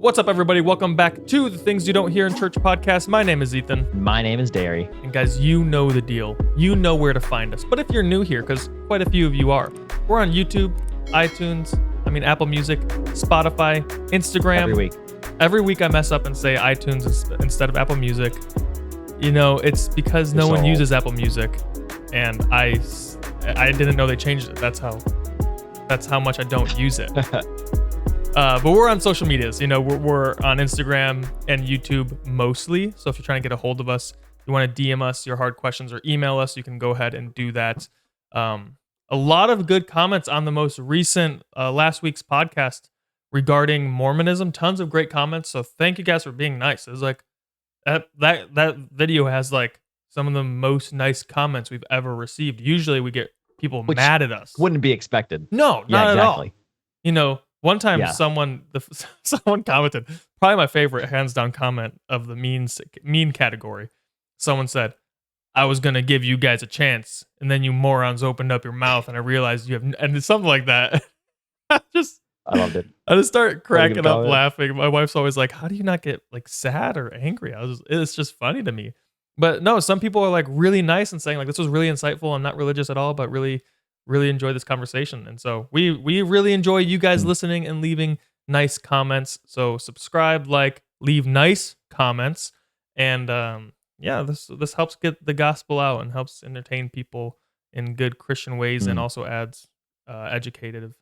What's up, everybody? Welcome back to the Things You Don't Hear in Church podcast. My name is Ethan. My name is Derry. And guys, you know the deal. You know where to find us. But if you're new here, because quite a few of you are, we're on YouTube, iTunes, Apple Music, Spotify, Instagram. Every week I mess up and say iTunes instead of Apple Music. You know, it's because no one uses Apple Music. And I didn't know they changed it. That's how much I don't use it. But we're on social medias. You know, we're on Instagram and YouTube mostly. So if you're trying to get a hold of us, you want to DM us your hard questions or email us, you can go ahead and do that. A lot of good comments on the most recent last week's podcast regarding Mormonism. Tons of great comments. So thank you guys for being nice. It's like that video has like some of the most nice comments we've ever received. Usually we get people mad at us. Wouldn't be expected. No, not at all. You know, one time someone commented, probably my favorite hands down comment of the mean category. Someone said, "I was going to give you guys a chance, and then you morons opened up your mouth and I realized you have," and it's something like that. I loved it. I just start cracking up laughing. My wife's always like, "How do you not get like sad or angry?" It's just funny to me. But no, some people are like really nice and saying like, "This was really insightful. I'm not religious at all, but really enjoy this conversation." And so we really enjoy you guys listening and leaving nice comments. So subscribe, leave nice comments, and this helps get the gospel out and helps entertain people in good Christian ways, and also adds educative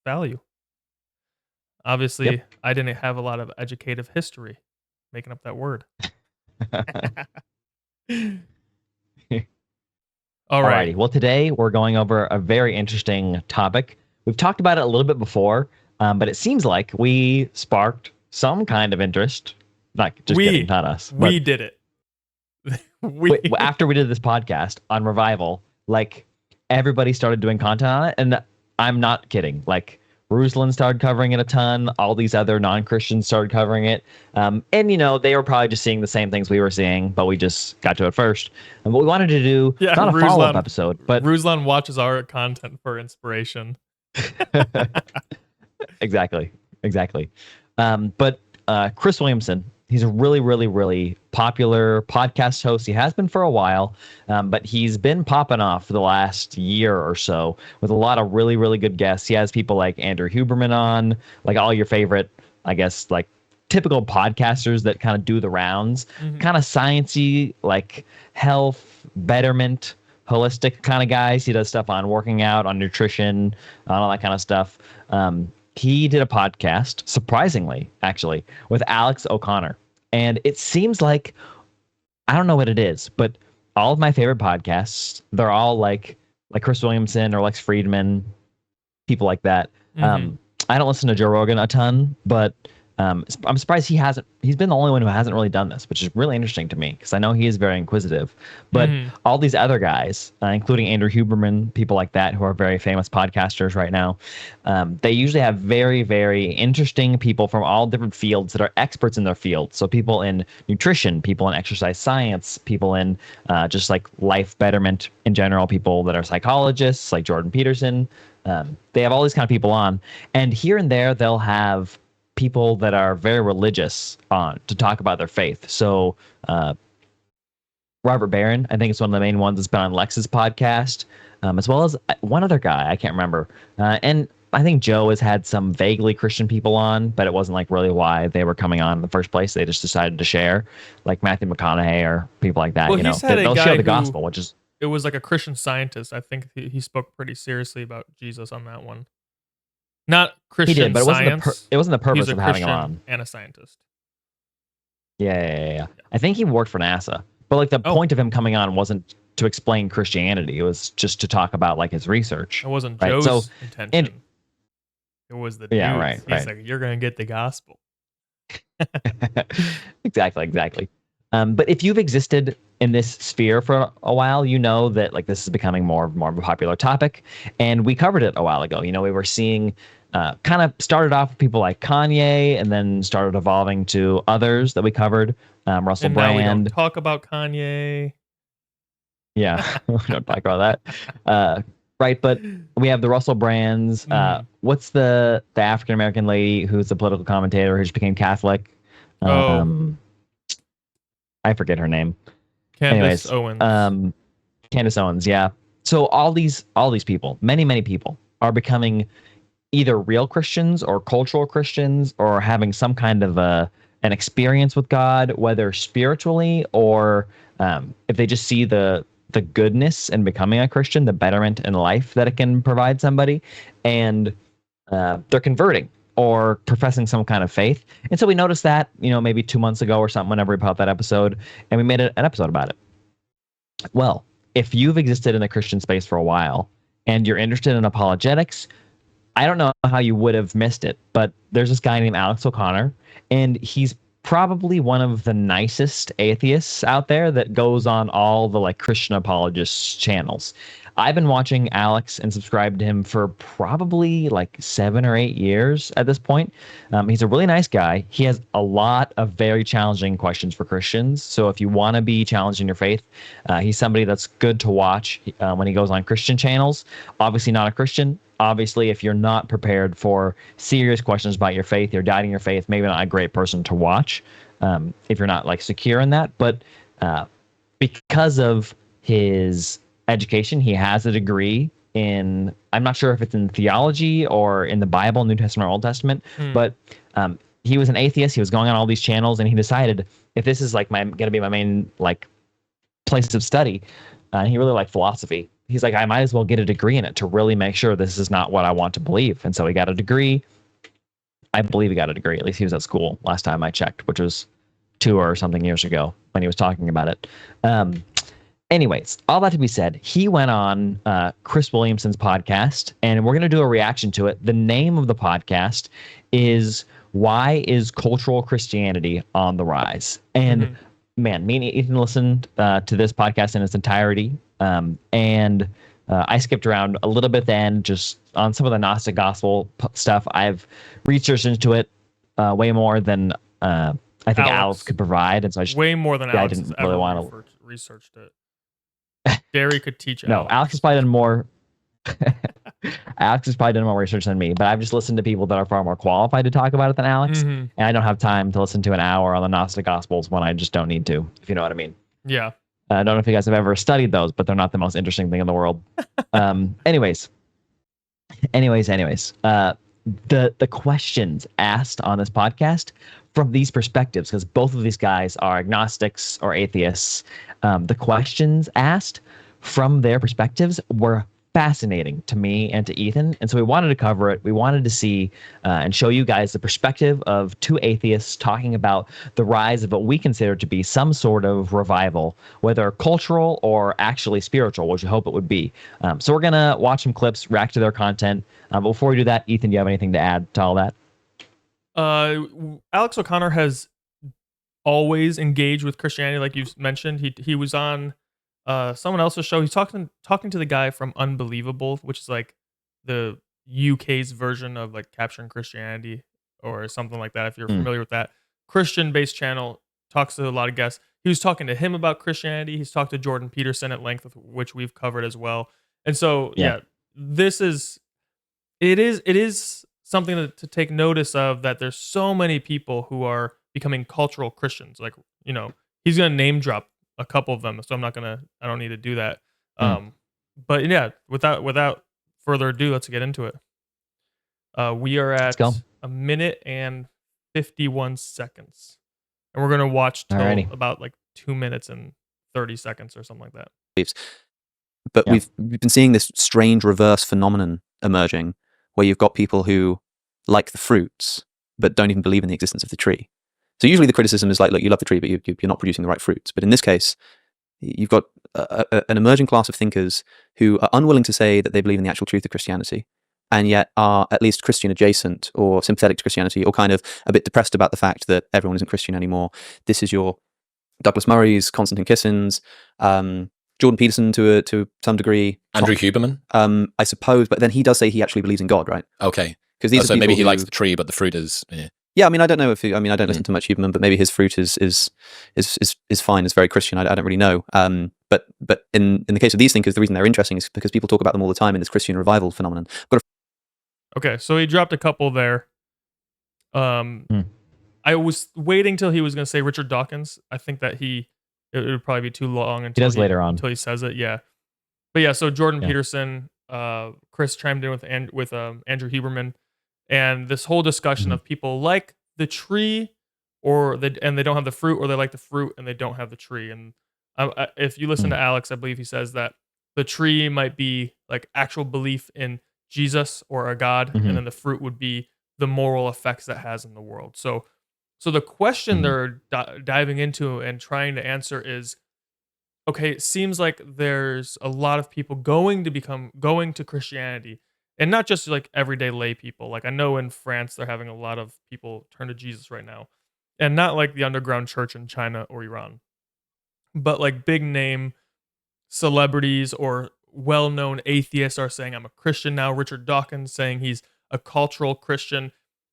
value. Obviously, I didn't have a lot of educative history, making up that word. Alrighty. Well, today we're going over a very interesting topic. We've talked about it a little bit before, but it seems like we sparked some kind of interest. Not just kidding, not us. We did it. After we did this podcast on revival, like everybody started doing content on it, and I'm not kidding. Like Ruslan started covering it a ton. All these other non-Christians started covering it. And, you know, they were probably just seeing the same things we were seeing, but we just got to it first. And what we wanted to do, not a follow-up episode, but... Ruslan watches our content for inspiration. Exactly. But Chris Williamson, he's a really, really, really popular podcast host. He has been for a while, but he's been popping off for the last year or so with a lot of really, really good guests. He has people like Andrew Huberman on, like all your favorite, I guess, like typical podcasters that kind of do the rounds, kind of sciencey, like health, betterment, holistic kind of guys. He does stuff on working out, on nutrition, on all that kind of stuff. He did a podcast, surprisingly, actually, with Alex O'Connor. And it seems like, I don't know what it is, but all of my favorite podcasts, they're all like Chris Williamson or Lex Friedman, people like that. I don't listen to Joe Rogan a ton, but I'm surprised he's been the only one who hasn't really done this, which is really interesting to me because I know he is very inquisitive. But all these other guys, including Andrew Huberman, people like that who are very famous podcasters right now, they usually have very, very interesting people from all different fields that are experts in their field. So people in nutrition, people in exercise science, people in just like life betterment in general, people that are psychologists like Jordan Peterson. They have all these kind of people on, and here and there they'll have people that are very religious on to talk about their faith. So Robert Barron, I think it's one of the main ones that's been on Lex's podcast, as well as one other guy, I can't remember. And I think Joe has had some vaguely Christian people on, but it wasn't like really why they were coming on in the first place. They just decided to share, like Matthew McConaughey or people like that. Well, you know, they'll share the gospel, which is... It was like a Christian scientist. I think he spoke pretty seriously about Jesus on that one. Not Christian he did, but science. It wasn't the purpose of having him on. And a scientist. Yeah. I think he worked for NASA. But like the point of him coming on wasn't to explain Christianity. It was just to talk about like his research. It wasn't Joe's intention. It was the dude. Yeah, right. He's like, you're going to get the gospel. Exactly. But if you've existed in this sphere for a while, you know that like this is becoming more of a popular topic. And we covered it a while ago. You know, we were seeing kind of started off with people like Kanye and then started evolving to others that we covered. Russell Brand. Now we don't talk about Kanye. Yeah, we don't talk about that. right? But we have the Russell Brands. What's the African American lady who's a political commentator who just became Catholic? I forget her name. Candace Owens. Candace Owens, yeah. So all these people, many people, are becoming either real Christians or cultural Christians, or having some kind of an experience with God, whether spiritually or if they just see the goodness in becoming a Christian, the betterment in life that it can provide somebody, and they're converting or professing some kind of faith. And so we noticed that, maybe 2 months ago or something, whenever we put out that episode, and we made an episode about it. Well, if you've existed in the Christian space for a while and you're interested in apologetics, I don't know how you would have missed it, but there's this guy named Alex O'Connor, and he's probably one of the nicest atheists out there that goes on all the Christian apologists channels. I've been watching Alex and subscribed to him for probably 7 or 8 years at this point. He's a really nice guy. He has a lot of very challenging questions for Christians. So if you want to be challenged in your faith, he's somebody that's good to watch when he goes on Christian channels. Obviously not a Christian. Obviously, if you're not prepared for serious questions about your faith, you're doubting your faith, maybe not a great person to watch if you're not secure in that. But because of his education, he has a degree in, I'm not sure if it's in theology or in the Bible, New Testament or Old Testament, but he was an atheist. He was going on all these channels, and he decided, if this is going to be my main place of study, and he really liked philosophy. He's like, I might as well get a degree in it to really make sure this is not what I want to believe. And so he got a degree. I believe he got a degree. At least he was at school last time I checked, which was 2 or something years ago when he was talking about it. Anyways, all that to be said, he went on Chris Williamson's podcast, and we're going to do a reaction to it. The name of the podcast is Why is Cultural Christianity on the Rise? And man, me and Ethan listened to this podcast in its entirety. And I skipped around a little bit then, just on some of the Gnostic Gospel stuff. I've researched into it way more than I think Alex could provide. And so way more than Alex I didn't really want to researched it. Derry could teach Alex. No, Alex has probably done more. Alex has probably done more research than me, but I've just listened to people that are far more qualified to talk about it than Alex. And I don't have time to listen to an hour on the Gnostic Gospels when I just don't need to, if you know what I mean. Yeah. I don't know if you guys have ever studied those, but they're not the most interesting thing in the world. Anyways. The questions asked on this podcast from these perspectives, because both of these guys are agnostics or atheists, the questions asked from their perspectives were fascinating to me and to Ethan. And so we wanted to cover it. We wanted to see and show you guys the perspective of 2 atheists talking about the rise of what we consider to be some sort of revival, whether cultural or actually spiritual, which we hope it would be. So we're going to watch some clips, react to their content. But before we do that, Ethan, do you have anything to add to all that? Alex O'Connor has always engaged with Christianity, like you mentioned. He was on someone else's show. He's talking to the guy from Unbelievable, which is the UK's version of Capturing Christianity or something like that. If you're familiar with that Christian-based channel, talks to a lot of guests. He was talking to him about Christianity. He's talked to Jordan Peterson at length, which we've covered as well. And so, it is something to take notice of, that there's so many people who are becoming cultural Christians. He's going to name drop a couple of them, so I don't need to do that. But yeah, without further ado, let's get into it. We are at 1 minute and 51 seconds, and we're gonna watch till about 2 minutes and 30 seconds or something like that. But we've been seeing this strange reverse phenomenon emerging, where you've got people who like the fruits but don't even believe in the existence of the tree. So usually the criticism is look, you love the tree, but you're not producing the right fruits. But in this case, you've got an emerging class of thinkers who are unwilling to say that they believe in the actual truth of Christianity, and yet are at least Christian adjacent or sympathetic to Christianity, or kind of a bit depressed about the fact that everyone isn't Christian anymore. This is your Douglas Murray's, Konstantin Kissin's, Jordan Peterson to some degree. Andrew Huberman? I suppose, but then he does say he actually believes in God, right? Okay. Because so maybe he likes the tree, but the fruit is... Yeah, I mean, I don't know if I don't listen to much Huberman, but maybe his fruit is fine. It's very Christian. I don't really know. But But in the case of these thinkers, the reason they're interesting is because people talk about them all the time in this Christian revival phenomenon. Okay, so he dropped a couple there. I was waiting till he was going to say Richard Dawkins. I think that it would probably be too long until he does later on until he says it. Yeah, but yeah. So Jordan Peterson, Chris chimed in with Andrew Huberman, and this whole discussion of people like the tree, and they don't have the fruit, or they like the fruit and they don't have the tree. And if you listen to Alex, I believe he says that the tree might be like actual belief in Jesus or a God, and then the fruit would be the moral effects that has in the world. So the question they're diving into and trying to answer is, okay, it seems like there's a lot of people going to Christianity, and not just like everyday lay people. Like I know in France they're having a lot of people turn to Jesus right now, and not like the underground church in China or Iran, but like big name celebrities or well-known atheists are saying, I'm a Christian now. Richard Dawkins saying he's a cultural Christian.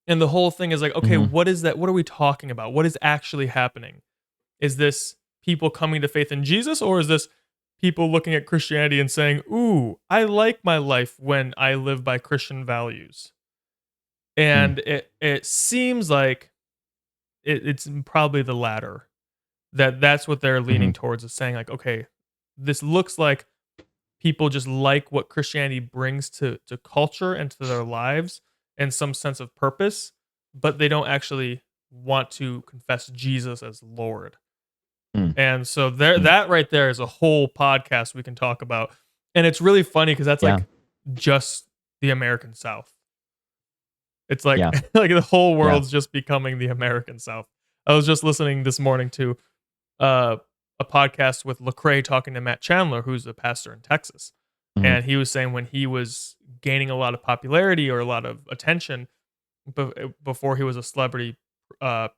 And the whole thing is like, okay, what is that? What are we talking about? What is actually happening? Is this people coming to faith in Jesus, or is this people looking at Christianity and saying, ooh, I like my life when I live by Christian values? And it seems like it's probably the latter. That's what they're leaning towards, is saying like, okay, this looks like people just like what Christianity brings to culture and to their lives and some sense of purpose, but they don't actually want to confess Jesus as Lord. And so that right there is a whole podcast we can talk about. And it's really funny because that's like just the American South. It's like like the whole world's just becoming the American South. I was just listening this morning to a podcast with Lecrae talking to Matt Chandler, who's a pastor in Texas. And he was saying when he was gaining a lot of popularity or a lot of attention before he was a celebrity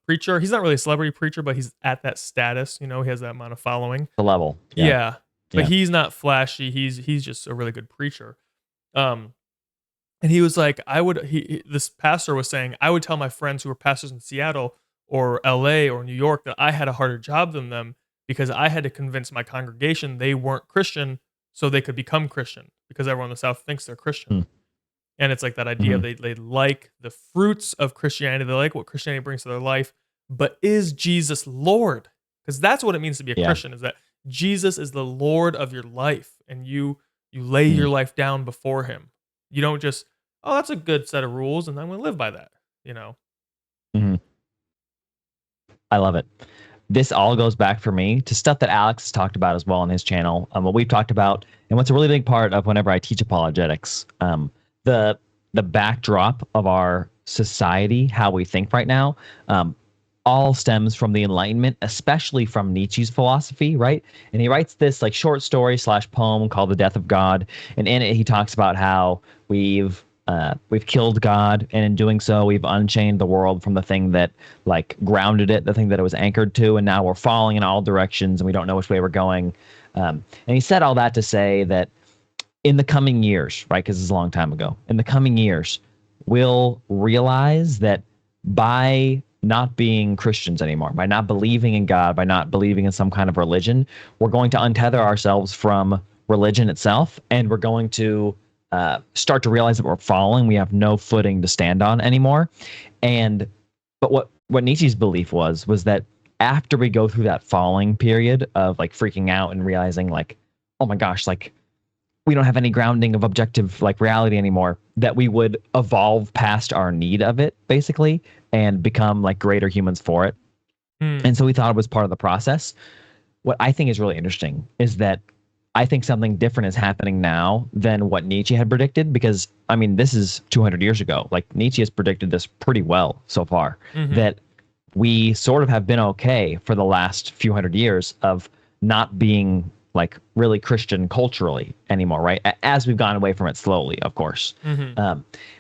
preacher. He's not really a celebrity preacher, but he's at that status. You know, he has that amount of following. The level. But he's not flashy. He's just a really good preacher. And he was like, this pastor was saying, I would tell my friends who were pastors in Seattle or LA or New York that I had a harder job than them because I had to convince my congregation they weren't Christian so they could become Christian, because everyone in the South thinks they're Christian. And it's like that idea they like the fruits of Christianity. They like what Christianity brings to their life. But is Jesus Lord? Because that's what it means to be a Christian, is that Jesus is the Lord of your life, and you lay your life down before him. You don't just, oh, that's a good set of rules, and I'm going to live by that, you know? I love it. This all goes back for me to stuff that Alex has talked about as well on his channel, what we've talked about, and what's a really big part of whenever I teach apologetics. The backdrop of our society, how we think right now, all stems from the Enlightenment, especially from Nietzsche's philosophy, right? And he writes this like short story / poem called The Death of God, and in it he talks about how we've killed God, and in doing so we've unchained the world from the thing that like grounded it, the thing that it was anchored to, and now we're falling in all directions and we don't know which way we're going. And he said all that to say that in the coming years, right, because it's a long time ago, in the coming years, we'll realize that by not being Christians anymore, by not believing in God, by not believing in some kind of religion, we're going to untether ourselves from religion itself, and we're going to start to realize that we're falling. We have no footing to stand on anymore. But what Nietzsche's belief was that after we go through that falling period of like freaking out and realizing like, oh my gosh, like we don't have any grounding of objective like reality anymore, that we would evolve past our need of it basically and become like greater humans for it. And so we thought it was part of the process. What I think is really interesting is that I think something different is happening now than what Nietzsche had predicted, because I mean, this is 200 years ago. Like Nietzsche has predicted this pretty well so far, that we sort of have been okay for the last few hundred years of not being like really Christian culturally anymore, right? As we've gone away from it slowly, of course.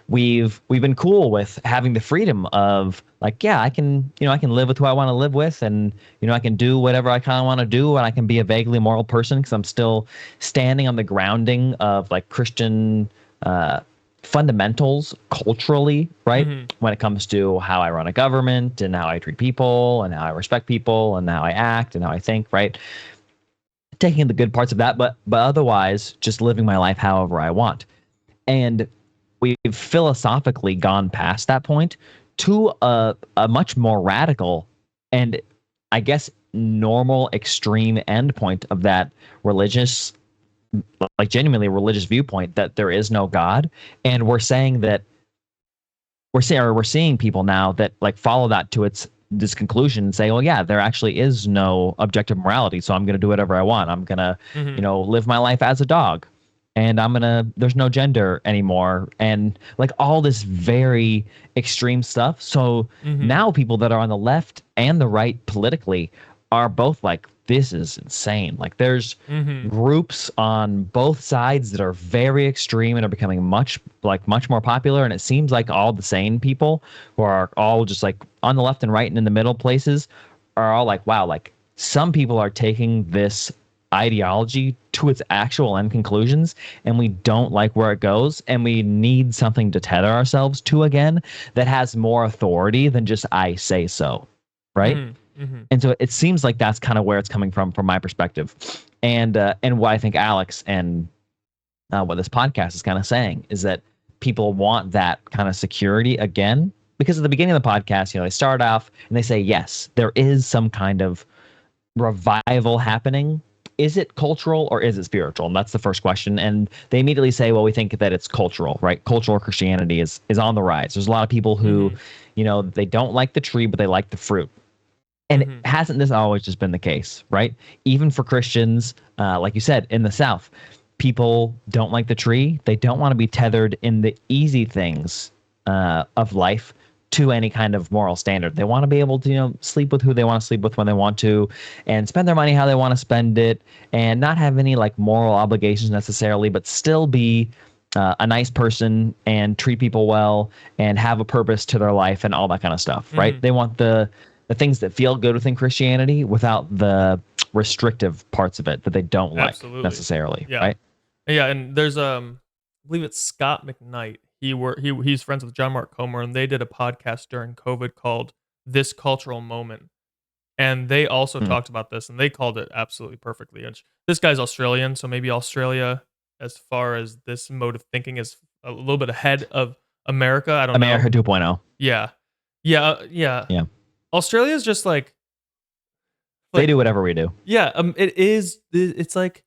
We've been cool with having the freedom of like, yeah, I can live with who I want to live with, and I can do whatever I kind of want to do, and I can be a vaguely moral person because I'm still standing on the grounding of like Christian fundamentals culturally, right? When it comes to how I run a government and how I treat people and how I respect people and how I act and how I think, right? taking the good parts of that, but otherwise just living my life however I want. And we've philosophically gone past that point to a much more radical and, I guess, normal extreme endpoint of that religious, like genuinely religious viewpoint, that there is no God. And we're saying that we're seeing people now that like follow that to this conclusion and say, well, yeah, there actually is no objective morality, so I'm going to do whatever I want. I'm going to, live my life as a dog, and there's no gender anymore, and like all this very extreme stuff. So now people that are on the left and the right politically are both like, this is insane. Like there's groups on both sides that are very extreme and are becoming much more popular. And it seems like all the sane people who are all just like on the left and right and in the middle places are all like, wow, like some people are taking this ideology to its actual end conclusions, and we don't like where it goes, and we need something to tether ourselves to again that has more authority than just I say so, right? And so it seems like that's kind of where it's coming from my perspective, and what I think Alex and what this podcast is kind of saying is that people want that kind of security again, because at the beginning of the podcast, they start off and they say, yes, there is some kind of revival happening. Is it cultural or is it spiritual? And that's the first question. And they immediately say, well, we think that it's cultural, right? Cultural Christianity is on the rise. There's a lot of people who, they don't like the tree, but they like the fruit. And hasn't this always just been the case, right? Even for Christians, like you said, in the South, people don't like the tree. They don't want to be tethered in the easy things of life to any kind of moral standard. They want to be able to, sleep with who they want to sleep with when they want to, and spend their money how they want to spend it, and not have any like moral obligations necessarily, but still be a nice person and treat people well and have a purpose to their life and all that kind of stuff, right? They want the things that feel good within Christianity without the restrictive parts of it that they don't like necessarily, right? Yeah, and there's I believe it's Scott McKnight. He's friends with John Mark Comer, and they did a podcast during COVID called This Cultural Moment. And they also talked about this, and they called it absolutely perfectly. And this guy's Australian, so maybe Australia, as far as this mode of thinking, is a little bit ahead of America. I don't know. America 2.0. Yeah. Australia's just like they do whatever we do. Yeah, it's like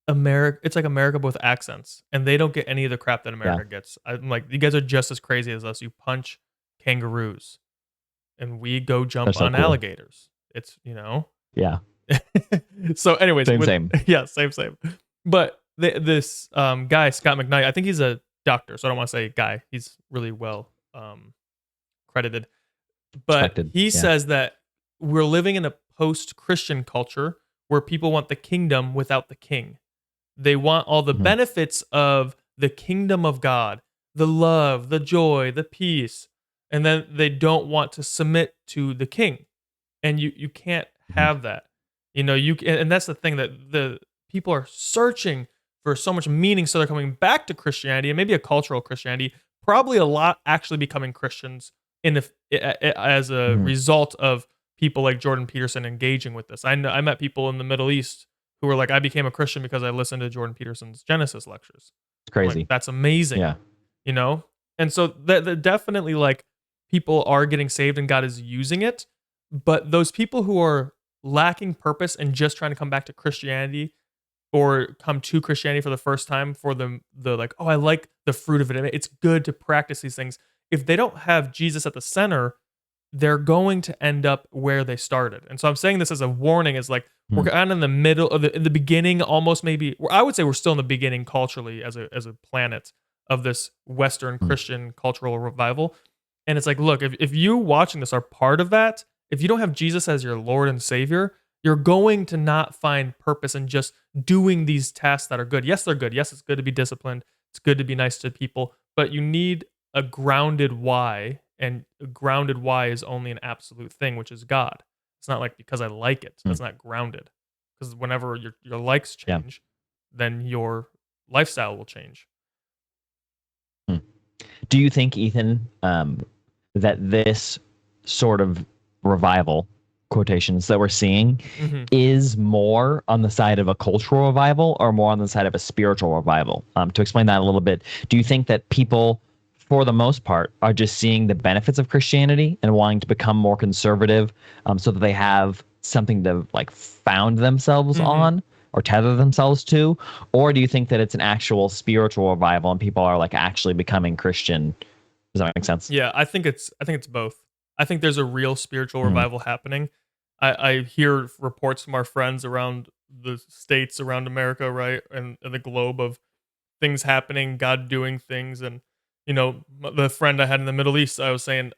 America. It's like America but with accents, and they don't get any of the crap that America gets. I'm like, you guys are just as crazy as us. You punch kangaroos, and we go jump on alligators. It's Yeah. So, anyways, same. Yeah, same. But this guy Scott McKnight, I think he's a doctor, so I don't want to say guy. He's really well credited, but he says that we're living in a post-Christian culture where people want the kingdom without the king. They want all the benefits of the kingdom of God, the love, the joy, the peace, and then they don't want to submit to the king. And you can't have that. And that's the thing, that the people are searching for so much meaning, so they're coming back to Christianity, and maybe a cultural Christianity, probably a lot actually becoming Christians as a result of people like Jordan Peterson engaging with this. I met people in the Middle East who were like, I became a Christian because I listened to Jordan Peterson's Genesis lectures. It's crazy. Like, that's amazing. Yeah. And so that definitely, like, people are getting saved and God is using it. But those people who are lacking purpose and just trying to come back to Christianity or come to Christianity for the first time for the like, oh, I like the fruit of it. It's good to practice these things. If they don't have Jesus at the center, they're going to end up where they started. And so I'm saying this as a warning, is like, we're kind of in the middle of in the beginning, almost maybe, I would say we're still in the beginning culturally as a planet of this Western Christian cultural revival. And it's like, look, if you watching this are part of that, if you don't have Jesus as your Lord and Savior, you're going to not find purpose in just doing these tasks that are good. Yes, they're good. Yes, it's good to be disciplined. It's good to be nice to people, but you need a grounded why, and a grounded why is only an absolute thing, which is God. It's not like because I like it. That's not grounded. Because whenever your likes change, then your lifestyle will change. Do you think, Ethan, that this sort of revival quotations that we're seeing Mm-hmm. is more on the side of a cultural revival or more on the side of a spiritual revival. To explain that a little bit, do you think that people, for the most part, are just seeing the benefits of Christianity and wanting to become more conservative, so that they have something to like found themselves Mm-hmm. on or tether themselves to? Or do you think that it's an actual spiritual revival and people are like actually becoming Christian? Does that make sense? Yeah, I think it's both. I think there's a real spiritual revival happening. I hear reports from our friends around the states, around America, right, and the globe of things happening, God doing things, and the friend I had in the Middle East, I was saying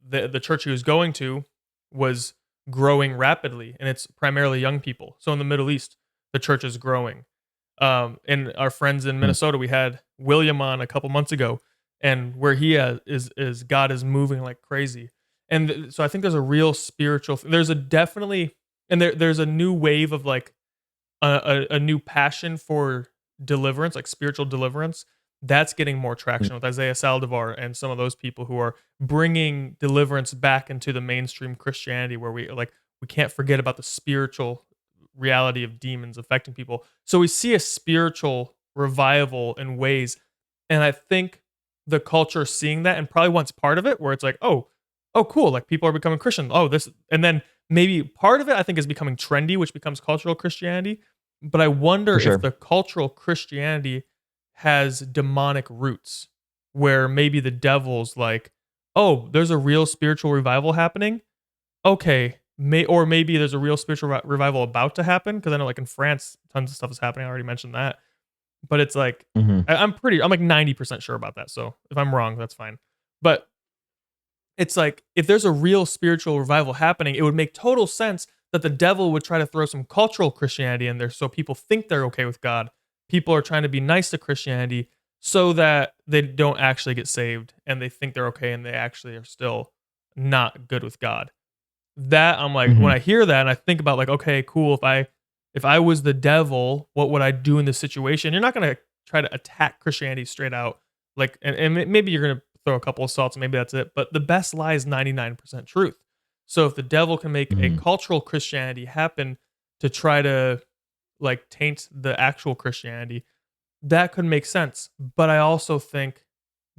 the church he was going to was growing rapidly, and it's primarily young people. So in the Middle East, the church is growing. And our friends in Minnesota, we had William on a couple months ago, and where he is God is moving like crazy. And so I think there's a real spiritual. There's a definitely, and there's a new wave of like a new passion for deliverance, like spiritual deliverance. That's getting more traction with Isaiah Saldivar and some of those people who are bringing deliverance back into the mainstream Christianity, where we can't forget about the spiritual reality of demons affecting people. So we see a spiritual revival in ways, and I think the culture seeing that and probably wants part of it, where it's like, oh, cool, like people are becoming Christian. Oh, this, and then maybe part of it I think is becoming trendy, which becomes cultural Christianity. But I wonder For sure. if the cultural Christianity has demonic roots, where maybe the devil's like, oh, there's a real spiritual revival happening. Okay, or maybe there's a real spiritual revival about to happen, because I know like in France, tons of stuff is happening. I already mentioned that, but it's like I'm like 90% sure about that. So if I'm wrong, that's fine. But it's like if there's a real spiritual revival happening, it would make total sense that the devil would try to throw some cultural Christianity in there, so people think they're okay with God. People are trying to be nice to Christianity so that they don't actually get saved, and they think they're okay and they actually are still not good with God. That I'm like, when I hear that and I think about like, okay, cool, if I was the devil, what would I do in this situation? You're not going to try to attack Christianity straight out, like, and maybe you're going to throw a couple of salts and maybe that's it, but the best lie is 99% truth. So if the devil can make a cultural Christianity happen to try to like taint the actual Christianity, that could make sense. But I also think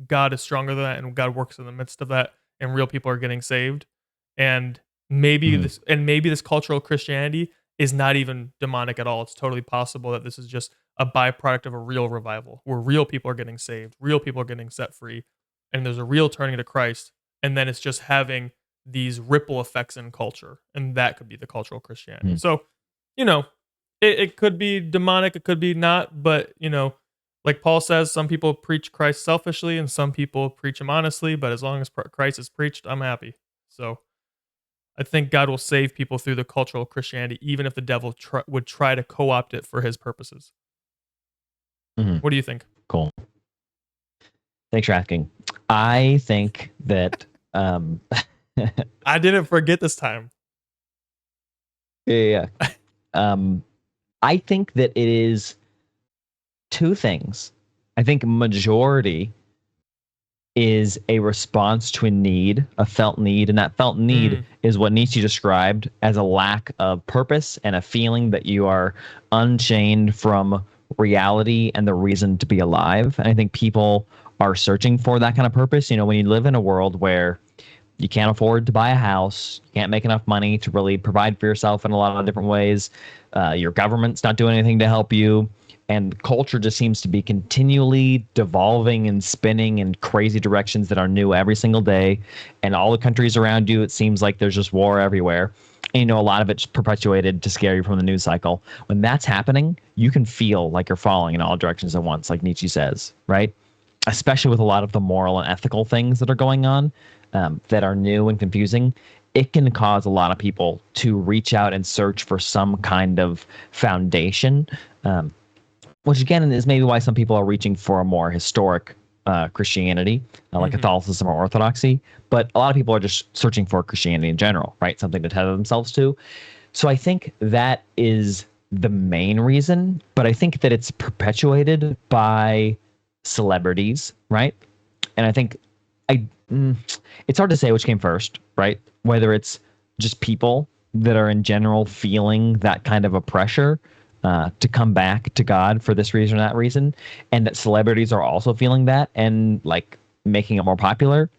God is stronger than that, and God works in the midst of that, and real people are getting saved. And maybe this cultural Christianity is not even demonic at all. It's totally possible that this is just a byproduct of a real revival, where real people are getting saved, real people are getting set free, and there's a real turning to Christ. And then it's just having these ripple effects in culture, and that could be the cultural Christianity. So, it could be demonic, it could be not, but like Paul says, some people preach Christ selfishly and some people preach him honestly, but as long as Christ is preached, I'm happy. So I think God will save people through the cultural Christianity, even if the devil would try to co-opt it for his purposes. What do you think? Cool. Thanks for asking. I think that I didn't forget this time. Yeah. I think that it is two things. I think majority is a response to a need, a felt need, and that felt need is what Nietzsche described as a lack of purpose and a feeling that you are unchained from reality and the reason to be alive. And I think people are searching for that kind of purpose. When you live in a world where you can't afford to buy a house, you can't make enough money to really provide for yourself in a lot of different ways, your government's not doing anything to help you, and culture just seems to be continually devolving and spinning in crazy directions that are new every single day. And all the countries around you, it seems like there's just war everywhere. And, a lot of it's perpetuated to scare you from the news cycle. When that's happening, you can feel like you're falling in all directions at once, like Nietzsche says, right? Especially with a lot of the moral and ethical things that are going on that are new and confusing. It can cause a lot of people to reach out and search for some kind of foundation, which again is maybe why some people are reaching for a more historic Christianity, like Catholicism or Orthodoxy. But a lot of people are just searching for Christianity in general, right? Something to tether themselves to. So I think that is the main reason, but I think that it's perpetuated by celebrities, right? And I think it's hard to say which came first, right? Whether it's just people that are in general feeling that kind of a pressure to come back to God for this reason or that reason, and that celebrities are also feeling that and like making it more popular,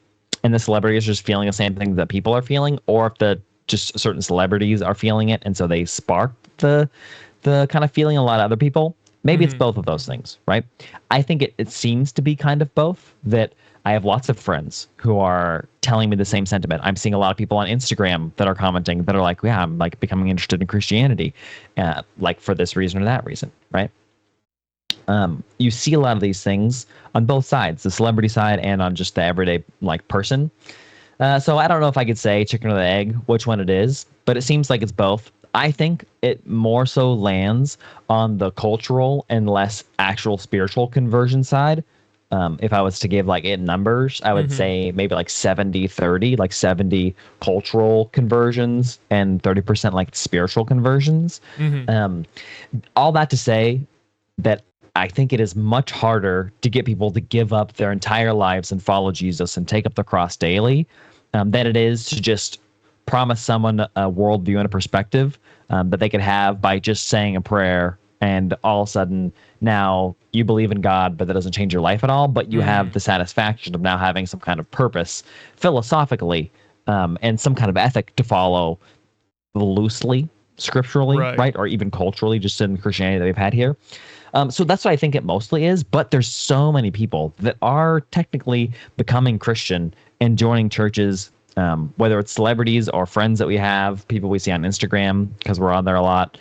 and the celebrities are just feeling the same thing that people are feeling, or if the just certain celebrities are feeling it, and so they spark the kind of feeling a lot of other people. Maybe it's both of those things, right? I think it seems to be kind of both. That I have lots of friends who are telling me the same sentiment. I'm seeing a lot of people on Instagram that are commenting that are like, yeah, I'm like becoming interested in Christianity, like for this reason or that reason, right? You see a lot of these things on both sides, the celebrity side and on just the everyday like person. So I don't know if I could say chicken or the egg, which one it is, but it seems like it's both. I think it more so lands on the cultural and less actual spiritual conversion side. If I was to give like it numbers, I would say maybe like 70-30, like 70 cultural conversions and 30% like spiritual conversions. All that to say that I think it is much harder to get people to give up their entire lives and follow Jesus and take up the cross daily than it is to just promise someone a worldview and a perspective that they could have by just saying a prayer, and all of a sudden now you believe in God, but that doesn't change your life at all, but you have the satisfaction of now having some kind of purpose philosophically and some kind of ethic to follow loosely, scripturally, right? Or even culturally, just in Christianity that we've had here. So that's what I think it mostly is, but there's so many people that are technically becoming Christian and joining churches, whether it's celebrities or friends that we have, people we see on Instagram, because we're on there a lot.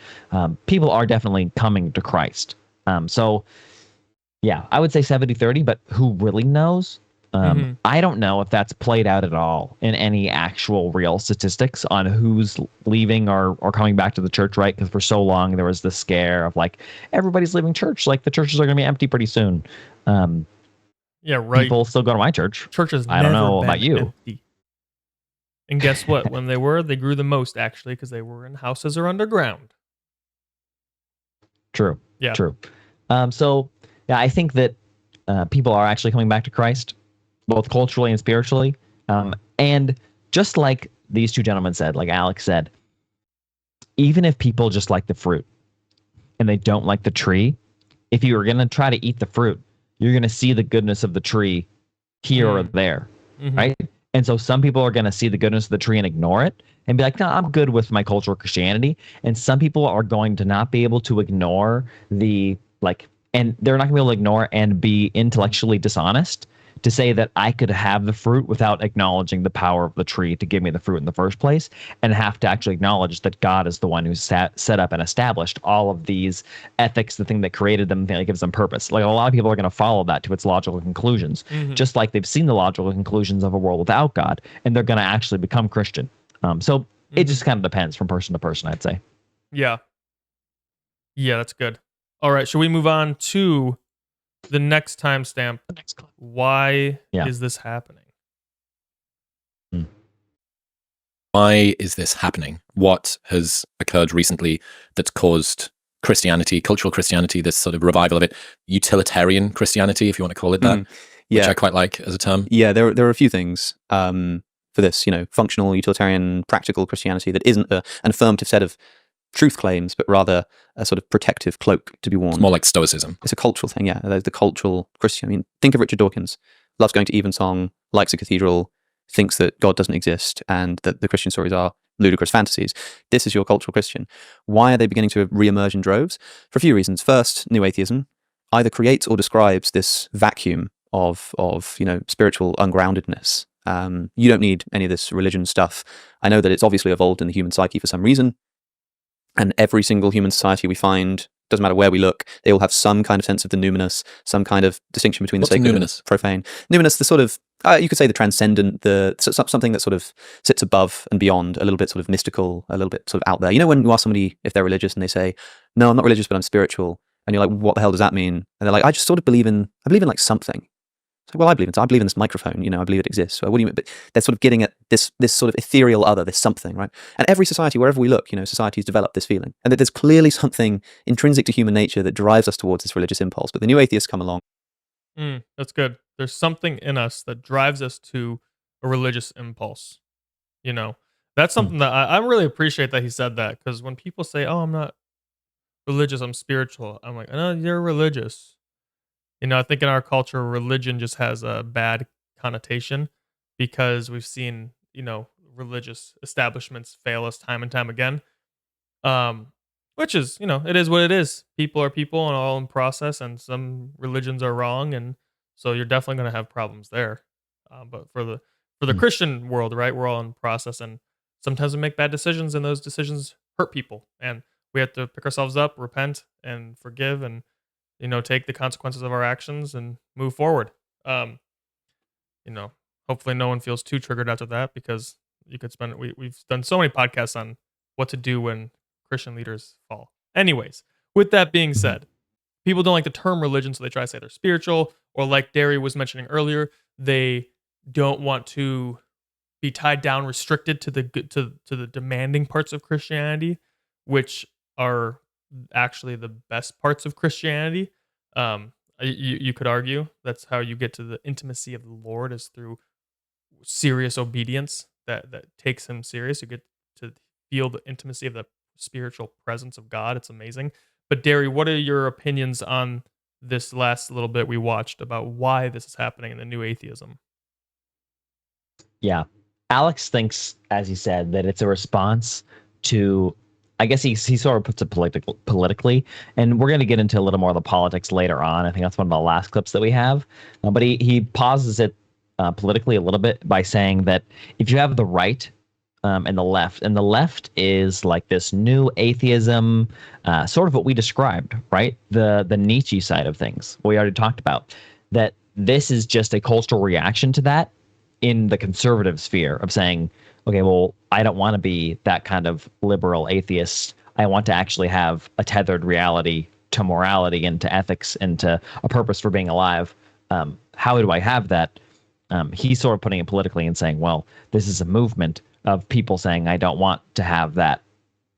People are definitely coming to Christ. So yeah, I would say 70-30, but who really knows? I don't know if that's played out at all in any actual real statistics on who's leaving or coming back to the church, right? Because for so long there was this scare of like, everybody's leaving church, like the churches are going to be empty pretty soon. Yeah, right. People still go to my church. Churches I don't know about you. Empty. And guess what? When they were, they grew the most, actually, because they were in houses or underground. True. Yeah. True. So yeah, I think that people are actually coming back to Christ, both culturally and spiritually. And just like these two gentlemen said, like Alex said, even if people just like the fruit and they don't like the tree, if you were going to try to eat the fruit, you're going to see the goodness of the tree here or there, right? And so some people are going to see the goodness of the tree and ignore it and be like, no, I'm good with my cultural Christianity. And some people are going to not be able to ignore the, like, and they're not going to be able to ignore and be intellectually dishonest to say that I could have the fruit without acknowledging the power of the tree to give me the fruit in the first place, and have to actually acknowledge that God is the one who set up and established all of these ethics, the thing that created them, the thing that gives them purpose. Like a lot of people are going to follow that to its logical conclusions, just like they've seen the logical conclusions of a world without God, and they're going to actually become Christian. So it just kind of depends from person to person, I'd say. Yeah. Yeah, that's good. All right, should we move on to the next timestamp? The next clip. Why is this happening? Why is this happening? What has occurred recently that's caused Christianity, cultural Christianity, this sort of revival of it, utilitarian Christianity, if you want to call it that, which I quite like as a term? Yeah, there are a few things for this, functional, utilitarian, practical Christianity that isn't an affirmative set of truth claims, but rather a sort of protective cloak to be worn. It's more like Stoicism. It's a cultural thing, yeah. The cultural Christian. I mean, think of Richard Dawkins. Loves going to Evensong, likes a cathedral, thinks that God doesn't exist, and that the Christian stories are ludicrous fantasies. This is your cultural Christian. Why are they beginning to re-emerge in droves? For a few reasons. First, new atheism either creates or describes this vacuum of spiritual ungroundedness. You don't need any of this religion stuff. I know that it's obviously evolved in the human psyche for some reason. And every single human society we find, doesn't matter where we look, they all have some kind of sense of the numinous, some kind of distinction between the sacred and profane. Numinous, the sort of, you could say the transcendent, something that sort of sits above and beyond, a little bit sort of mystical, a little bit sort of out there. You know when you ask somebody if they're religious and they say, no, I'm not religious, but I'm spiritual. And you're like, what the hell does that mean? And they're like, I just sort of believe in like something. So, well, I believe in this microphone, I believe it exists. So what do you mean? But they're sort of getting at this sort of ethereal other, this something, right? And every society, wherever we look, societies develop this feeling. And that there's clearly something intrinsic to human nature that drives us towards this religious impulse. But the new atheists come along. That's good. There's something in us that drives us to a religious impulse. That's something that I really appreciate that he said that, because when people say, "Oh, I'm not religious, I'm spiritual," I'm like, "No, you're religious." I think in our culture, religion just has a bad connotation because we've seen, religious establishments fail us time and time again. Um, which is, it is what it is. People are people and all in process, and some religions are wrong, and so you're definitely going to have problems there. But for the Mm. Christian world, right, we're all in process, and sometimes we make bad decisions, and those decisions hurt people, and we have to pick ourselves up, repent, and forgive, and take the consequences of our actions and move forward. Um, you know, hopefully no one feels too triggered after that, because you could spend we've done so many podcasts on what to do when Christian leaders fall. Anyways, with that being Mhm. said, people don't like the term religion, so they try to say they're spiritual, or like Derry was mentioning earlier, they don't want to be tied down, restricted to the to the demanding parts of Christianity, which are actually the best parts of Christianity. You could argue that's how you get to the intimacy of the Lord, is through serious obedience that takes him serious. You get to feel the intimacy of the spiritual presence of God. It's amazing. But Derry, what are your opinions on this last little bit we watched about why this is happening in the new atheism? Yeah. Alex thinks, as he said, that it's a response to, I guess he sort of puts it politically, and we're going to get into a little more of the politics later on. I think that's one of the last clips that we have. But he pauses it politically a little bit by saying that if you have the right and the left is like this new atheism, sort of what we described, right? The Nietzsche side of things, we already talked about, that this is just a cultural reaction to that in the conservative sphere of saying, okay, well, I don't want to be that kind of liberal atheist. I want to actually have a tethered reality to morality and to ethics and to a purpose for being alive. How do I have that? He's sort of putting it politically and saying, well, this is a movement of people saying, I don't want to have that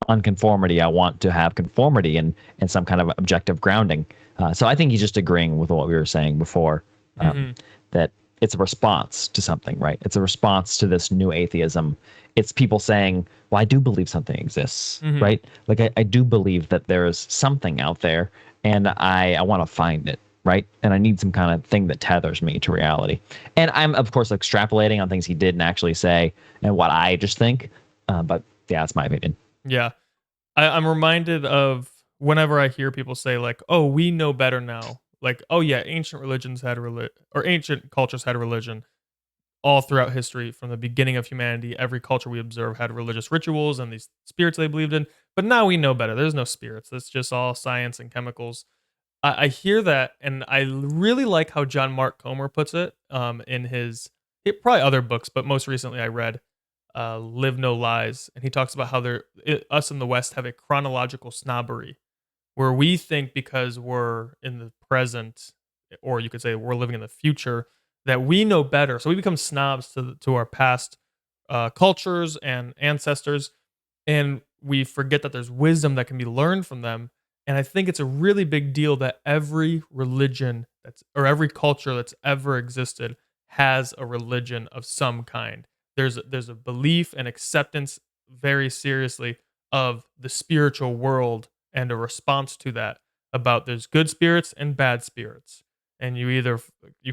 unconformity. I want to have conformity and some kind of objective grounding. So I think he's just agreeing with what we were saying before, that it's a response to something, right? It's a response to this new atheism. It's people saying, well, I do believe something exists, right? Like I do believe that there is something out there, and I want to find it, right? And I need some kind of thing that tethers me to reality. And I'm, of course, extrapolating on things he didn't actually say and what I just think. But yeah, that's my opinion. Yeah. I'm reminded of whenever I hear people say, like, "Oh, we know better now." Like, "Oh yeah, ancient religions had or ancient cultures had religion all throughout history, from the beginning of humanity. Every culture we observe had religious rituals and these spirits they believed in. But now we know better. There's no spirits. It's just all science and chemicals." I hear that, and I really like how John Mark Comer puts it, in his probably other books, but most recently I read "Live No Lies," and he talks about how us in the West have a chronological snobbery, where we think because we're in the present, or you could say we're living in the future, that we know better. So we become snobs to our past cultures and ancestors, and we forget that there's wisdom that can be learned from them. And I think it's a really big deal that every religion or every culture that's ever existed has a religion of some kind. There's a belief and acceptance, very seriously, of the spiritual world, and a response to that, about there's good spirits and bad spirits, and you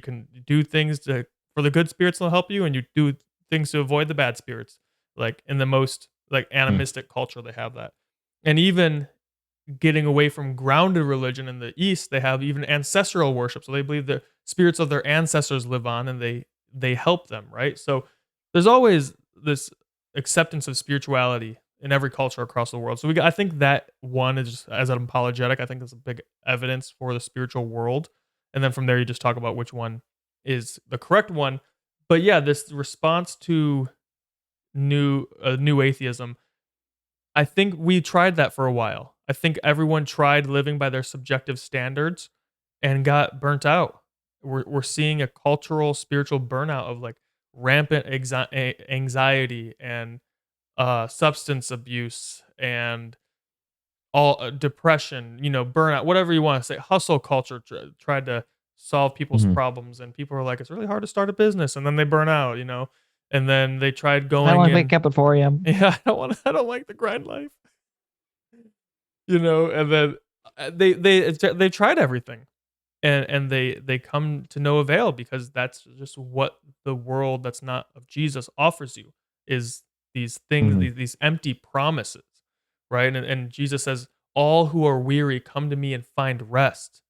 can do things for the good spirits to help you, and you do things to avoid the bad spirits. Like in the most like Mm. animistic culture, they have that. And even getting away from grounded religion in the East, they have even ancestral worship. So they believe the spirits of their ancestors live on, and they help them, right? So there's always this acceptance of spirituality in every culture across the world. So I think that one is just, as an apologetic, I think that's a big evidence for the spiritual world. And then from there, you just talk about which one is the correct one. But yeah, this response to new atheism, I think we tried that for a while. I think everyone tried living by their subjective standards and got burnt out. We're seeing a cultural, spiritual burnout of like rampant anxiety and substance abuse and all depression, burnout, whatever you want to say. Hustle culture tried to solve people's Mhm. problems, and people are like, it's really hard to start a business, and then they burn out, And then they tried going. I want to wake up at 4 a.m. Yeah, I don't like the grind life. And then they tried everything, and they come to no avail, because that's just what the world that's not of Jesus offers you, is these things, these empty promises, right? And Jesus says, "All who are weary, come to me and find rest.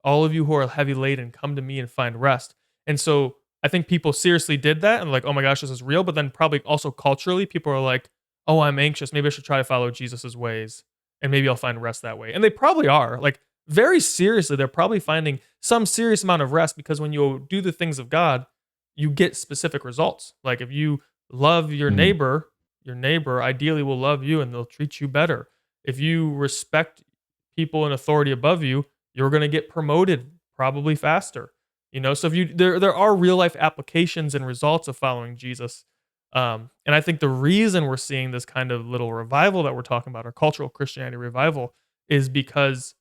All of you who are heavy laden, come to me and find rest." And so I think people seriously did that and like, oh my gosh, this is real. But then probably also culturally, people are like, oh, I'm anxious. Maybe I should try to follow Jesus's ways, and maybe I'll find rest that way. And they probably are. Like, very seriously, they're probably finding some serious amount of rest, because when you do the things of God, you get specific results. Like, if you love your neighbor ideally will love you and they'll treat you better. If you respect people in authority above you, you're going to get promoted probably faster. So if there are real life applications and results of following Jesus. And I think the reason we're seeing this kind of little revival that we're talking about, our cultural Christianity revival, is because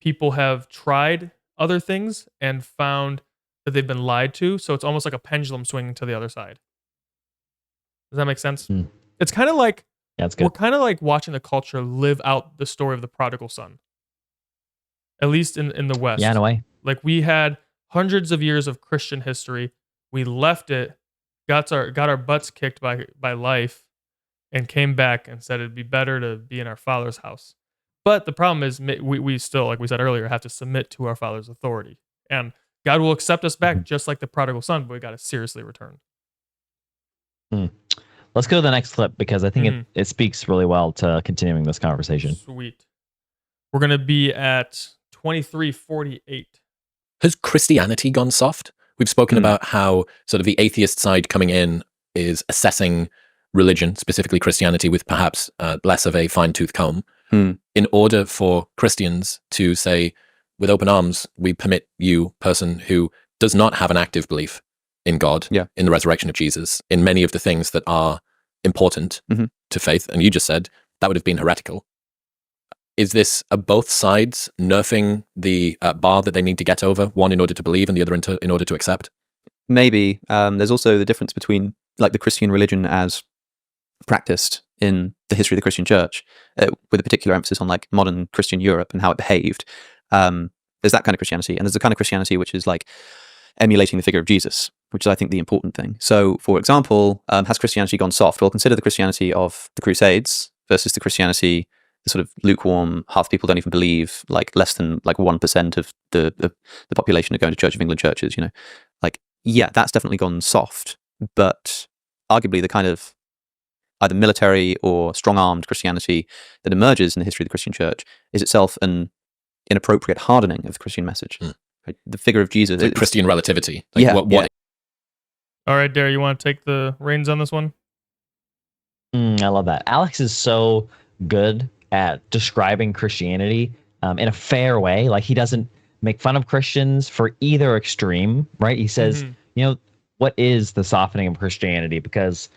people have tried other things and found that they've been lied to. So it's almost like a pendulum swinging to the other side. Does that make sense? It's kind of like, we're kind of like watching the culture live out the story of the prodigal son. At least in the West. Yeah, in a way. Like, we had hundreds of years of Christian history. We left it, got our butts kicked by life, and came back and said it'd be better to be in our Father's house. But the problem is, we still, like we said earlier, have to submit to our Father's authority. And God will accept us back just like the prodigal son, but we got to seriously return. Let's go to the next clip, because I think it speaks really well to continuing this conversation. Sweet. We're going to be at 23:48. Has Christianity gone soft? We've spoken about how sort of the atheist side coming in is assessing religion, specifically Christianity, with perhaps less of a fine-tooth comb. In order for Christians to say, with open arms, we permit you, person who does not have an active belief in God, in the resurrection of Jesus, in many of the things that are important to faith, and you just said that would have been heretical. Is this both sides nerfing the bar that they need to get over, one in order to believe and the other in order to accept? Maybe. There's also the difference between like the Christian religion as practiced in the history of the Christian church, with a particular emphasis on like modern Christian Europe and how it behaved. There's that kind of Christianity, and there's the kind of Christianity which is like emulating the figure of Jesus, which is, I think, the important thing. So, for example, has Christianity gone soft? Well, consider the Christianity of the Crusades versus the Christianity, the sort of lukewarm, half people don't even believe, like less than like 1% of the population are going to Church of England churches, Like, yeah, that's definitely gone soft, but arguably the kind of either military or strong-armed Christianity that emerges in the history of the Christian church is itself an inappropriate hardening of the Christian message. Right? The figure of Jesus. Like Christian relativity. Like yeah. All right, Derry, you want to take the reins on this one? I love that. Alex is so good at describing Christianity in a fair way. Like, he doesn't make fun of Christians for either extreme, right? He says, what is the softening of Christianity? Because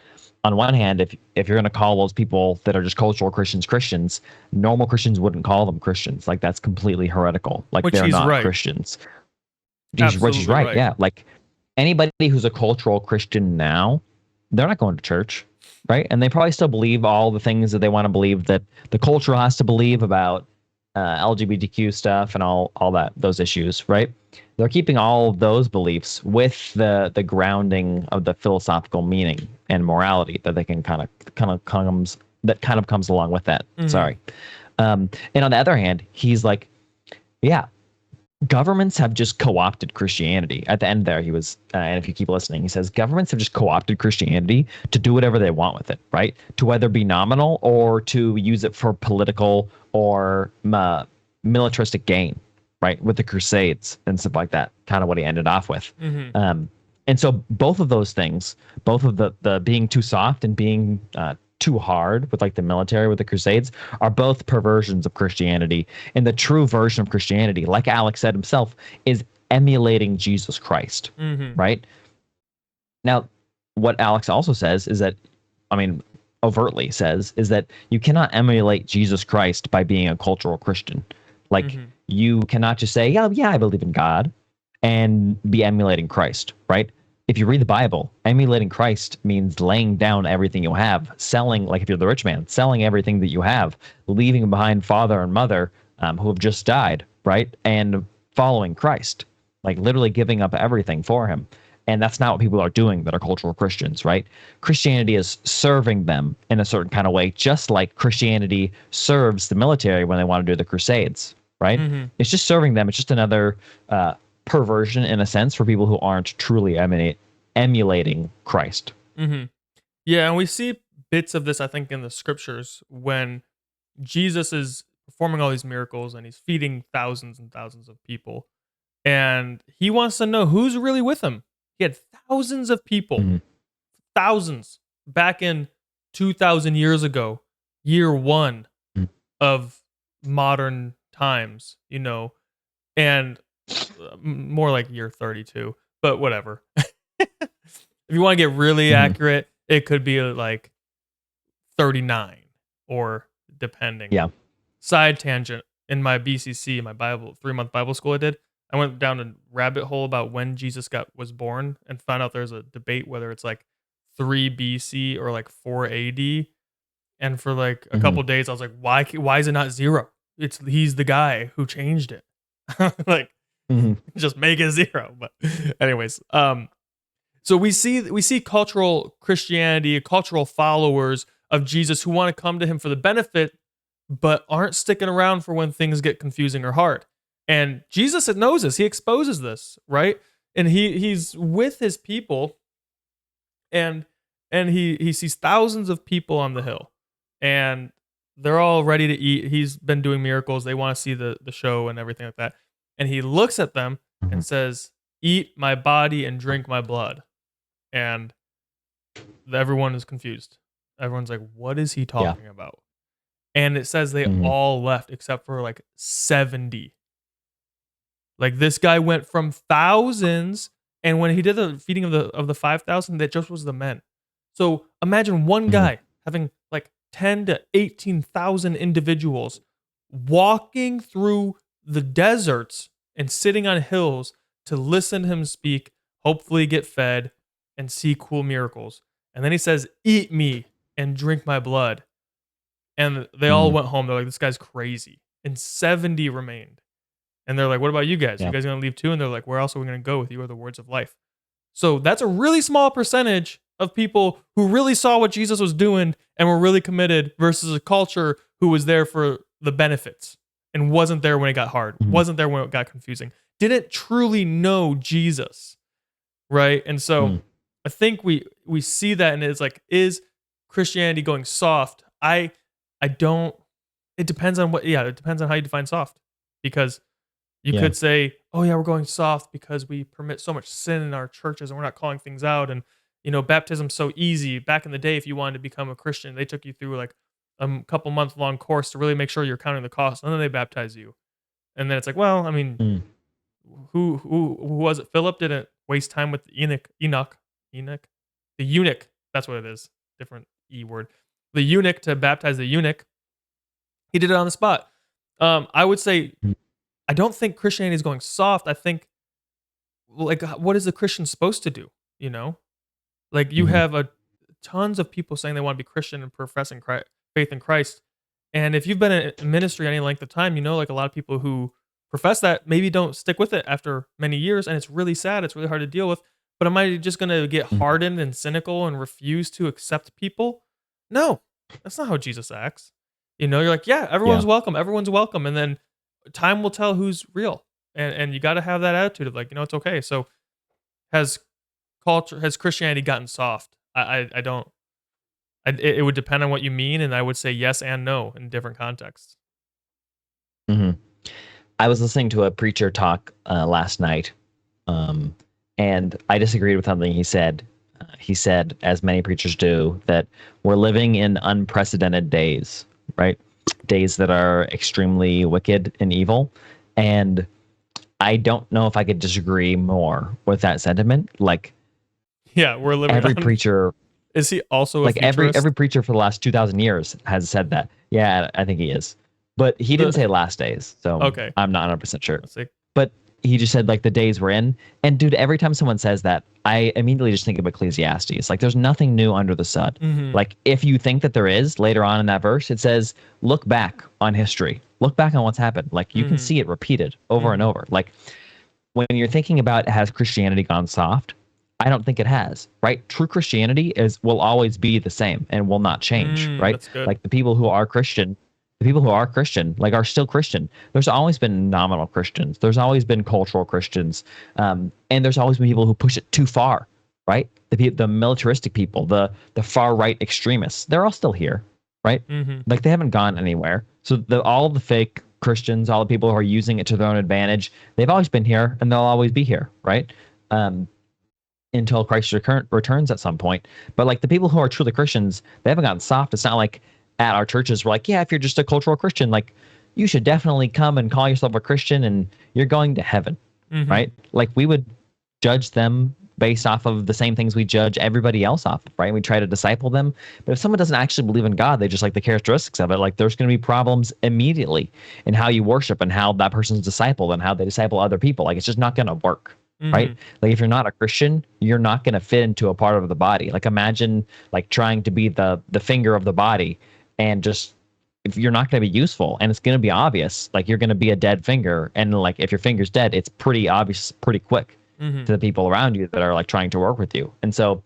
on one hand, if you're going to call those people that are just cultural Christians, normal Christians wouldn't call them Christians. Like, that's completely heretical. Like, they're not right. Christians. Which is right. Yeah. Like, anybody who's a cultural Christian now, they're not going to church, right? And they probably still believe all the things that they want to believe that the culture has to believe about LGBTQ stuff and all those issues, right? They're keeping all of those beliefs with the grounding of the philosophical meaning and morality that they can kind of comes along with that. Sorry. And on the other hand, he's like, yeah, governments have just co-opted Christianity. At the end there, he was, and if you keep listening, he says, governments have just co-opted Christianity to do whatever they want with it, right? To whether be nominal or to use it for political or militaristic gain, right? With the Crusades and stuff like that, kind of what he ended off with. And so both of those things, both of the being too soft and being too hard with like the military with the Crusades, are both perversions of Christianity. And the true version of Christianity, like Alex said himself, is emulating Jesus Christ, right? Now, what Alex also says is that, overtly says, is that you cannot emulate Jesus Christ by being a cultural Christian. Like, you cannot just say, yeah, I believe in God, and be emulating Christ, right? if you read the Bible, emulating Christ means laying down everything you have, selling, like if you're the rich man, selling everything that you have, leaving behind father and mother who have just died, right? And following Christ, like literally giving up everything for him. And that's not what people are doing that are cultural Christians, right? Christianity is serving them in a certain kind of way, just like Christianity serves the military when they want to do the Crusades, right? Mm-hmm. It's just serving them. It's just another perversion, in a sense, for people who aren't truly emulating Christ. Mm-hmm. Yeah, and we see bits of this, I think, in the scriptures when Jesus is performing all these miracles and he's feeding thousands and thousands of people. And he wants to know who's really with him. He had thousands of people, mm-hmm. thousands, back in 2,000 years ago, year one mm-hmm. of modern times, you know, and more like year 32, but whatever. If you want to get really mm-hmm. accurate, it could be like 39 or depending. Yeah. Side tangent, in my BCC, my 3-month Bible school I did, I went down a rabbit hole about when Jesus was born and found out there's a debate whether it's like 3 BC or like 4 AD. And for like a mm-hmm. couple days, I was like, why is it not 0? He's the guy who changed it. Like, mm-hmm. just make it 0. But anyways, so we see cultural Christianity, cultural followers of Jesus who want to come to him for the benefit, but aren't sticking around for when things get confusing or hard. And Jesus knows this. He exposes this, right? And he's with his people, and he sees thousands of people on the hill, and they're all ready to eat. He's been doing miracles. They want to see the show and everything like that. And he looks at them and says, "Eat my body and drink my blood." And everyone is confused. Everyone's like, what is he talking about? And it says they mm-hmm. all left except for like 70. Like, this guy went from thousands, and when he did the feeding of the 5,000, that just was the men. So imagine one guy mm-hmm. having like 10 to 18,000 individuals walking through the deserts and sitting on hills to listen to him speak, hopefully get fed, and see cool miracles. And then he says, "Eat me and drink my blood." And they all went home. They're like, this guy's crazy. And 70 remained. And they're like, what about you guys? Yeah. You guys going to leave too? And they're like, where else are we going to go with you are the words of life? So that's a really small percentage of people who really saw what Jesus was doing and were really committed versus a culture who was there for the benefits and wasn't there when it got hard, mm-hmm. wasn't there when it got confusing, didn't truly know Jesus, right? And so I think we see that, and it's like, is Christianity going soft? I don't, it depends on it depends on how you define soft, because you could say, oh yeah, we're going soft because we permit so much sin in our churches and we're not calling things out. And, you know, baptism's so easy. Back in the day, if you wanted to become a Christian, they took you through like a couple month long course to really make sure you're counting the cost, and then they baptize you. And then it's like, well, I mean, who was it? Philip didn't waste time with the eunuch. That's what it is. Different E word. The eunuch to baptize the eunuch. He did it on the spot. I would say, I don't think Christianity is going soft. I think, like, what is the Christian supposed to do? You know, like you have tons of people saying they want to be Christian and professing faith in Christ. And if you've been in ministry any length of time, you know, like a lot of people who profess that maybe don't stick with it after many years. And it's really sad. It's really hard to deal with. But am I just going to get hardened and cynical and refuse to accept people? No, that's not how Jesus acts. You know, you're like, yeah, everyone's welcome. Everyone's welcome. And then time will tell who's real. And you got to have that attitude of like, you know, it's okay. So has Christianity gotten soft? I don't. It would depend on what you mean. And I would say yes and no in different contexts. Mm-hmm. I was listening to a preacher talk last night, and I disagreed with something he said. He said, as many preachers do, that we're living in unprecedented days, right? Days that are extremely wicked and evil. And I don't know if I could disagree more with that sentiment. Like, yeah, we're living every preacher. Is he also like every preacher for the last 2,000 years has said that? Yeah, I think he is. But he didn't say last days, so okay. I'm not 100% sure. But he just said like the days we're in. And dude, every time someone says that, I immediately just think of Ecclesiastes. Like there's nothing new under the sun. Like if you think that there is, later on in that verse, it says, look back on history. Look back on what's happened. Like you can see it repeated over and over. Like when you're thinking about has Christianity gone soft, I don't think it has, right? True Christianity will always be the same and will not change, right? Like the people who are Christian, like are still Christian. There's always been nominal Christians. There's always been cultural Christians. And there's always been people who push it too far, right? The militaristic people, the far right extremists, they're all still here, right? Like they haven't gone anywhere. So all the fake Christians, all the people who are using it to their own advantage, they've always been here and they'll always be here, right? Until Christ returns at some point. But like the people who are truly Christians, they haven't gotten soft. It's not like at our churches we're like, yeah, if you're just a cultural Christian, like you should definitely come and call yourself a Christian and you're going to heaven, right? Like we would judge them based off of the same things we judge everybody else off of, right? We try to disciple them. But if someone doesn't actually believe in God, they just like the characteristics of it, like there's going to be problems immediately in how you worship and how that person's discipled and how they disciple other people. Like it's just not going to work. Right? Like if you're not a Christian, you're not going to fit into a part of the body. Like imagine like trying to be the finger of the body and just if you're not going to be useful and it's going to be obvious, like you're going to be a dead finger. And like if your finger's dead, it's pretty obvious, pretty quick to the people around you that are like trying to work with you. And so,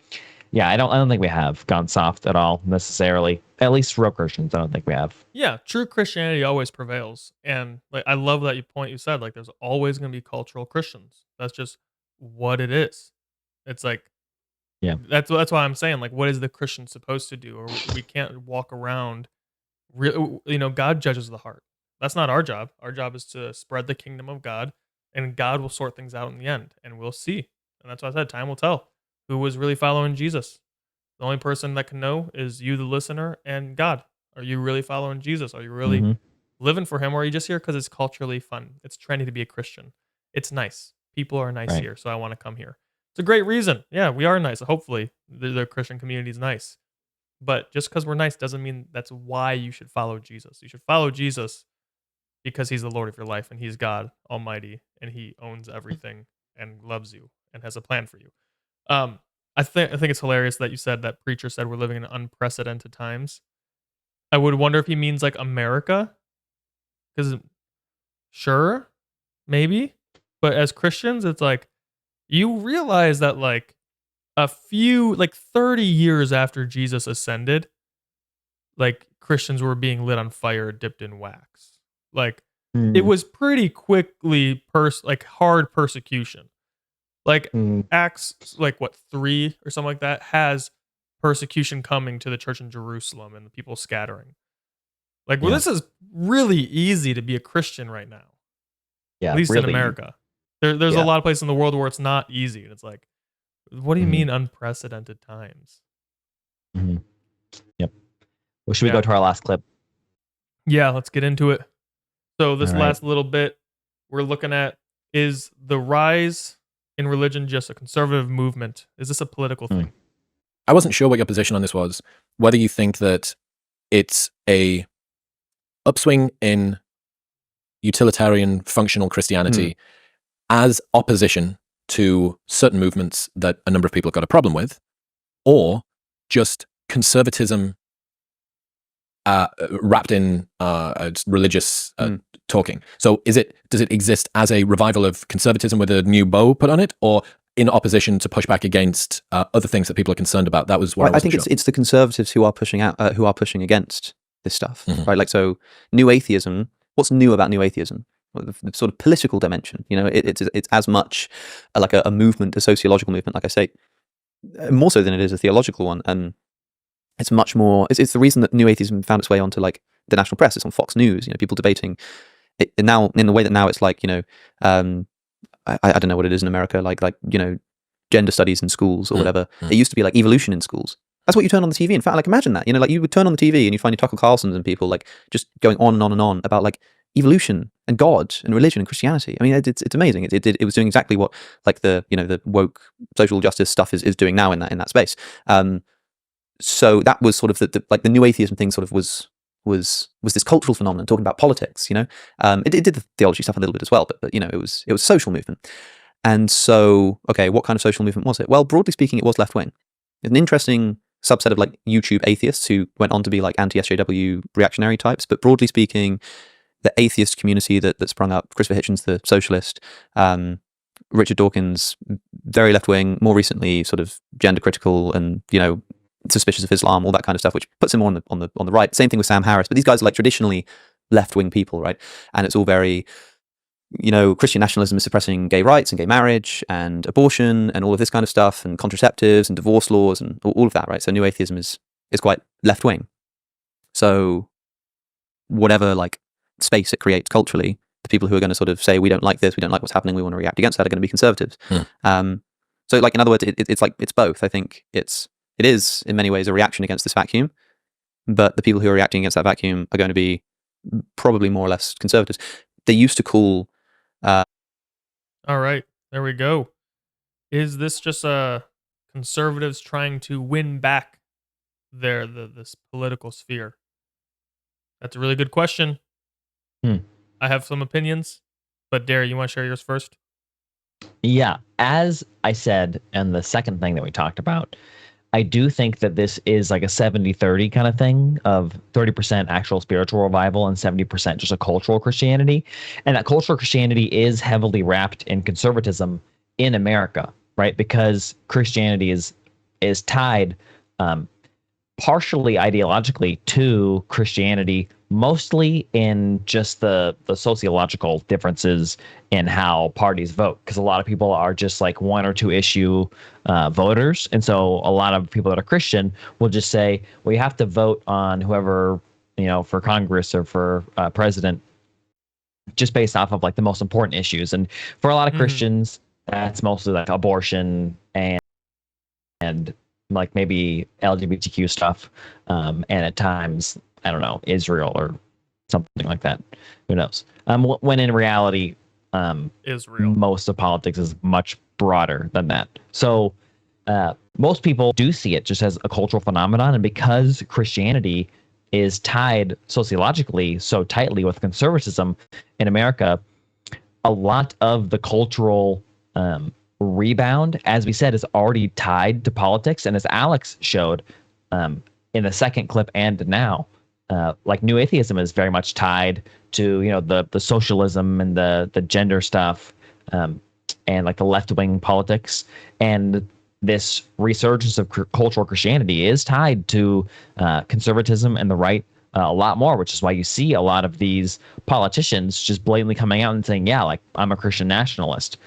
yeah, I don't think we have gone soft at all necessarily. At least real Christians, I don't think we have. Yeah, true Christianity always prevails. And like I love that you said, like there's always going to be cultural Christians. That's just what it is. It's like, yeah, that's why I'm saying, like, what is the Christian supposed to do? Or we can't walk around. God judges the heart. That's not our job. Our job is to spread the kingdom of God, and God will sort things out in the end, and we'll see. And that's why I said, time will tell who was really following Jesus. The only person that can know is you, the listener, and God. Are you really following Jesus? Are you really living for him, or are you just here because it's culturally fun? It's trendy to be a Christian. It's nice. People are nice here, so I want to come here. It's a great reason. Yeah, we are nice. Hopefully, the Christian community is nice. But just because we're nice doesn't mean that's why you should follow Jesus. You should follow Jesus because he's the Lord of your life, and he's God Almighty, and he owns everything and loves you and has a plan for you. I think it's hilarious that you said that preacher said we're living in unprecedented times. I would wonder if he means like America, because sure, maybe. But as Christians, it's like, you realize that like a few, like 30 years after Jesus ascended, like Christians were being lit on fire, dipped in wax. Like it was pretty quickly hard persecution. Like Acts, like what, 3 or something like that, has persecution coming to the church in Jerusalem and the people scattering. Like, well, this is really easy to be a Christian right now. Yeah, at least really. in America. There's a lot of places in the world where it's not easy. And it's like, what do you mean unprecedented times? Yep. Well, should we go to our last clip? Yeah, let's get into it. So this last little bit we're looking at is the rise in religion just a conservative movement? Is this a political thing? I wasn't sure what your position on this was. Whether you think that it's a upswing in utilitarian functional Christianity as opposition to certain movements that a number of people have got a problem with, or just conservatism wrapped in religious talking. So does it exist as a revival of conservatism with a new bow put on it, or in opposition to push back against other things that people are concerned about? That was what I think it's the conservatives who are pushing against this stuff, right? Like, so new atheism. What's new about new atheism? The sort of political dimension. You know, it's as much like a movement, a sociological movement, like I say, more so than it is a theological one. And it's much more. It's the reason that new atheism found its way onto like the national press. It's on Fox News. You know, people debating it now in the way that now it's like, you know, I don't know what it is in America, like you know, gender studies in schools or whatever. It used to be like evolution in schools. That's what you turn on the TV. In fact, like imagine that. You know, like you would turn on the TV and you find your Tucker Carlsons and people like just going on and on and on about like evolution and God and religion and Christianity. I mean, it's amazing. It was doing exactly what like the, you know, the woke social justice stuff is doing now in that space. So that was sort of the new atheism thing sort of was was this cultural phenomenon talking about politics. It did the theology stuff a little bit as well, but it was a social movement. And so, okay, what kind of social movement was it? Well, broadly speaking, it was left wing. An interesting subset of like YouTube atheists who went on to be like anti-SJW reactionary types, but broadly speaking, the atheist community that sprung up, Christopher Hitchens, the socialist, Richard Dawkins, very left wing, more recently sort of gender critical and suspicious of Islam, all that kind of stuff, which puts him more on the right. Same thing with Sam Harris, but these guys are like traditionally left wing people, right? And it's all very, Christian nationalism is suppressing gay rights and gay marriage and abortion and all of this kind of stuff and contraceptives and divorce laws and all of that, right? So new atheism is quite left wing. So whatever like space it creates culturally, the people who are going to sort of say we don't like this, we don't like what's happening, we want to react against that are going to be conservatives. So like in other words, it's like it's both. I think it is in many ways a reaction against this vacuum, but the people who are reacting against that vacuum are going to be probably more or less conservatives. They used to call. All right, there we go. Is this just conservatives trying to win back this political sphere? That's a really good question. I have some opinions, but Derry, you want to share yours first? Yeah, as I said, and the second thing that we talked about, I do think that this is like a 70-30 kind of thing of 30% actual spiritual revival and 70% just a cultural Christianity. And that cultural Christianity is heavily wrapped in conservatism in America, right? Because Christianity is tied partially ideologically to Christianity, mostly in just the sociological differences in how parties vote, because a lot of people are just like one or two issue voters, and so a lot of people that are Christian will just say, well, you have to vote on whoever, for Congress or for president, just based off of like the most important issues. And for a lot of Christians, that's mostly like abortion and like maybe LGBTQ stuff, and at times, I don't know, Israel or something like that. Who knows? When in reality, Israel, most of politics is much broader than that. So most people do see it just as a cultural phenomenon, and because Christianity is tied sociologically so tightly with conservatism in America, a lot of the cultural rebound, as we said, is already tied to politics. And as Alex showed in the second clip and now, like new atheism is very much tied to the socialism and the gender stuff, and like the left-wing politics. And this resurgence of cultural Christianity is tied to conservatism and the right a lot more, which is why you see a lot of these politicians just blatantly coming out and saying, yeah, like I'm a Christian nationalist.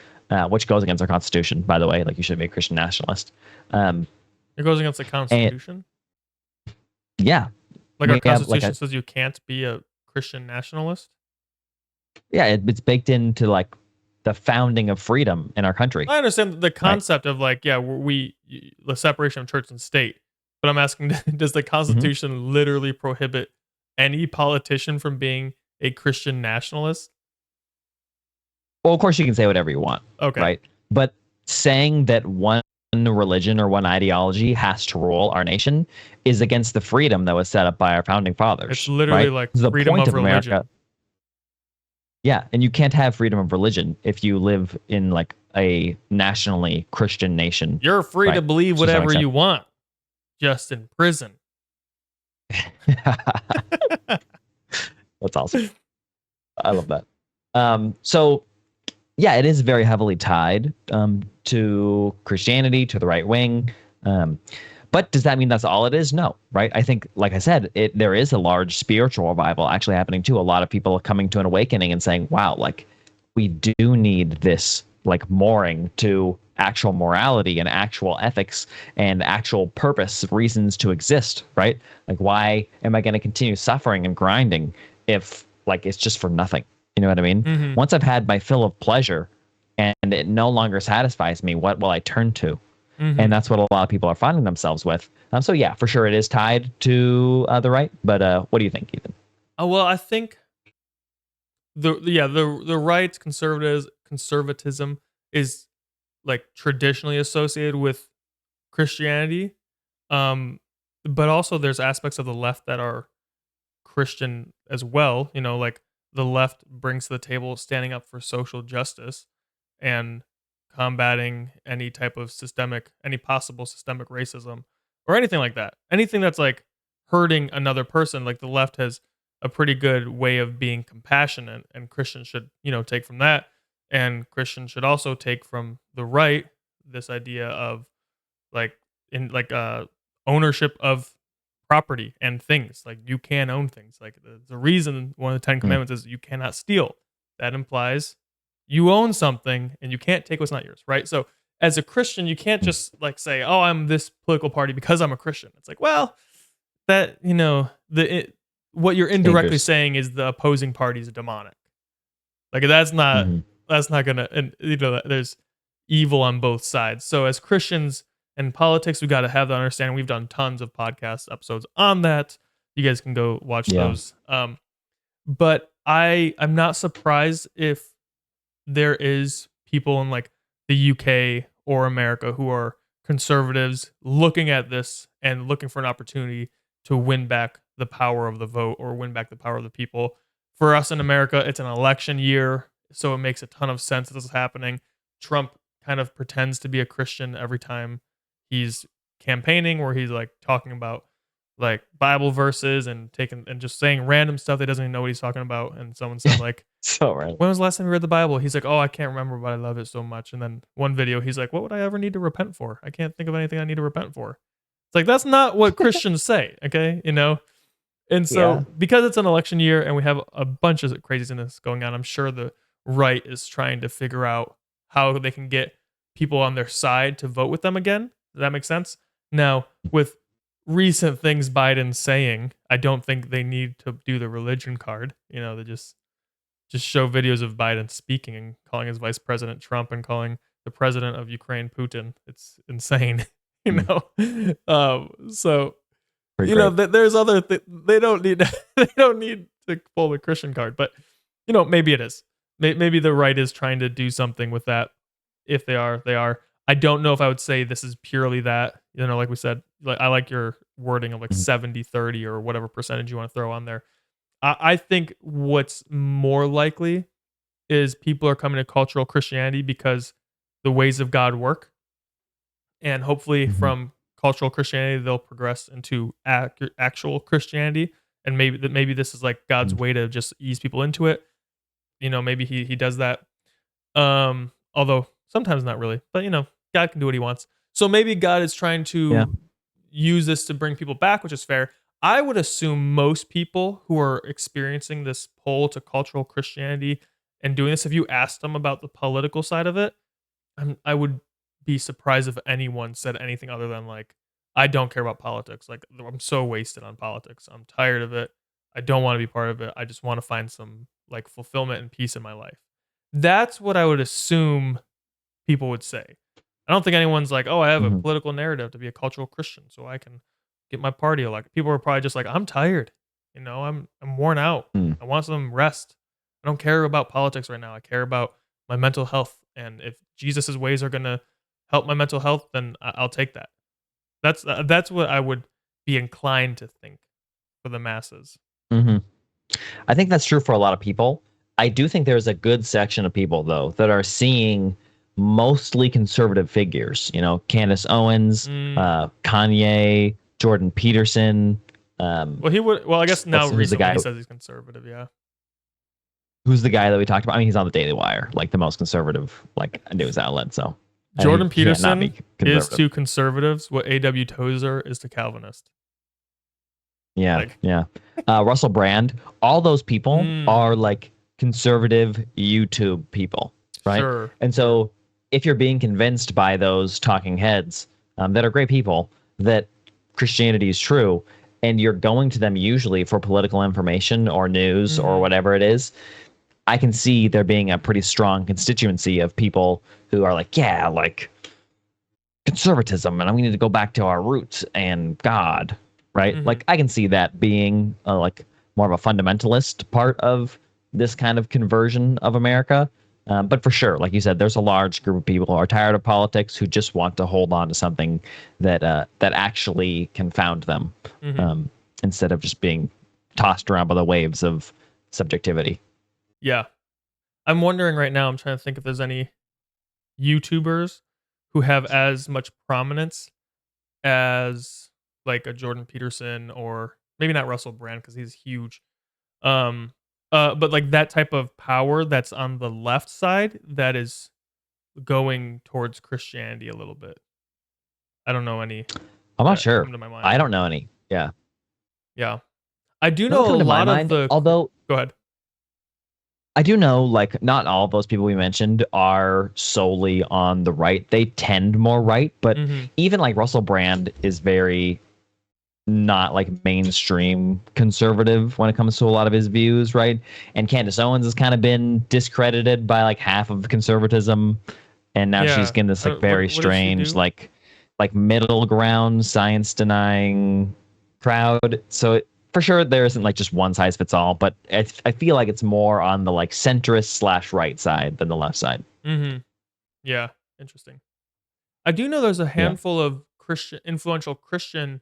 Which goes against our Constitution, by the way. Like, you should be a Christian nationalist. It goes against the Constitution? Yeah. Like our Constitution says you can't be a Christian nationalist? Yeah, it's baked into, like, the founding of freedom in our country. I understand the concept of, like, the separation of church and state. But I'm asking, does the Constitution literally prohibit any politician from being a Christian nationalist? Well, of course you can say whatever you want. Okay. Right? But saying that one religion or one ideology has to rule our nation is against the freedom that was set up by our founding fathers. It's literally like the freedom point of religion. America, yeah, and you can't have freedom of religion if you live in like a nationally Christian nation. You're free to believe whatever you want, just in prison. That's awesome. I love that. So yeah, it is very heavily tied to Christianity, to the right wing. But does that mean that's all it is? No, right? I think, like I said, there is a large spiritual revival actually happening too. A lot of people are coming to an awakening and saying, wow, like we do need this like mooring to actual morality and actual ethics and actual purpose, reasons to exist, right? Like, why am I going to continue suffering and grinding if like it's just for nothing? You know what I mean? Once I've had my fill of pleasure and it no longer satisfies me, what will I turn to? And that's what a lot of people are finding themselves with. So yeah, for sure it is tied to the right. But what do you think, Ethan? Well, I think the right conservatism is like traditionally associated with Christianity. But also there's aspects of the left that are Christian as well. Like the left brings to the table standing up for social justice and combating any possible systemic racism or anything like that. Anything that's like hurting another person, like the left has a pretty good way of being compassionate, and Christians should, take from that. And Christians should also take from the right this idea of like ownership of property and things. Like you can own things. Like the reason one of the 10 commandments is you cannot steal. That implies you own something and you can't take what's not yours, right? So as a Christian, you can't just like say, "Oh, I'm this political party because I'm a Christian." It's like, well, that what you're indirectly saying is the opposing party is demonic. Like that's not gonna, and there's evil on both sides. So as Christians in politics, we got to have that understanding. We've done tons of podcast episodes on that. You guys can go watch those. But I'm not surprised if there is people in like the UK or America who are conservatives looking at this and looking for an opportunity to win back the power of the vote or win back the power of the people. For us in America, it's an election year, so it makes a ton of sense that this is happening. Trump kind of pretends to be a Christian every time he's campaigning, where he's like talking about like Bible verses and just saying random stuff that doesn't even know what he's talking about. And someone said like, so right. When was the last time you read the Bible? He's like, "Oh, I can't remember, but I love it so much." And then one video, he's like, "What would I ever need to repent for? I can't think of anything I need to repent for." It's like, that's not what Christians say. Okay. And so because it's an election year and we have a bunch of craziness going on, I'm sure the right is trying to figure out how they can get people on their side to vote with them again. Does that make sense? Now, with recent things Biden's saying, I don't think they need to do the religion card. They just show videos of Biden speaking and calling his vice president Trump and calling the president of Ukraine Putin. It's insane, So there's other they don't need to pull the Christian card, but maybe it is. Maybe the right is trying to do something with that. If they are, they are. I don't know if I would say this is purely that. Like we said, like I like your wording of like 70-30 or whatever percentage you want to throw on there. I think what's more likely is people are coming to cultural Christianity because the ways of God work, and hopefully from cultural Christianity they'll progress into actual Christianity, and maybe this is like God's way to just ease people into it. Maybe he does that. Although sometimes not really, but God can do what he wants. So maybe God is trying to use this to bring people back, which is fair. I would assume most people who are experiencing this pull to cultural Christianity and doing this, if you asked them about the political side of it, I would be surprised if anyone said anything other than like, I don't care about politics. Like, I'm so wasted on politics. I'm tired of it. I don't want to be part of it. I just want to find some like fulfillment and peace in my life. That's what I would assume people would say. I don't think anyone's like, "Oh, I have a political narrative to be a cultural Christian so I can get my party elected." People are probably just like, "I'm tired. I'm worn out. I want some rest. I don't care about politics right now. I care about my mental health. And if Jesus's ways are going to help my mental health, then I'll take that." That's what I would be inclined to think for the masses. I think that's true for a lot of people. I do think there's a good section of people though that are seeing mostly conservative figures, Candace Owens, Kanye, Jordan Peterson. I guess now recently he says he's conservative. Yeah. Who's the guy that we talked about? I mean, he's on the Daily Wire, like the most conservative, like news outlet. So Jordan Peterson is to conservatives what A.W. Tozer is to Calvinist. Yeah. Russell Brand. All those people are like conservative YouTube people, right? Sure. And so if you're being convinced by those talking heads that are great people that Christianity is true, and you're going to them usually for political information or news or whatever it is, I can see there being a pretty strong constituency of people who are like, yeah, like conservatism, and we need to go back to our roots and God, right? Like I can see that being like more of a fundamentalist part of this kind of conversion of America. But for sure, like you said, there's a large group of people who are tired of politics who just want to hold on to something that that actually can found them instead of just being tossed around by the waves of subjectivity. Yeah. I'm wondering right now, I'm trying to think if there's any YouTubers who have as much prominence as like a Jordan Peterson, or maybe not Russell Brand because he's huge. Um but like that type of power that's on the left side that is going towards Christianity a little bit. I don't know any I'm not that sure. come to my mind. I don't know any. Yeah. Yeah. I do None know come a to my lot of mind, the although Go ahead. I do know, like, not all of those people we mentioned are solely on the right. They tend more right, but even like Russell Brand is very not like mainstream conservative when it comes to a lot of his views, right? And Candace Owens has kind of been discredited by like half of conservatism, and now she's getting this like very strange, like middle ground, science denying crowd. So for sure there isn't like just one size fits all, but I feel like it's more on the like centrist / right side than the left side. Yeah, interesting. I do know there's a handful of influential Christian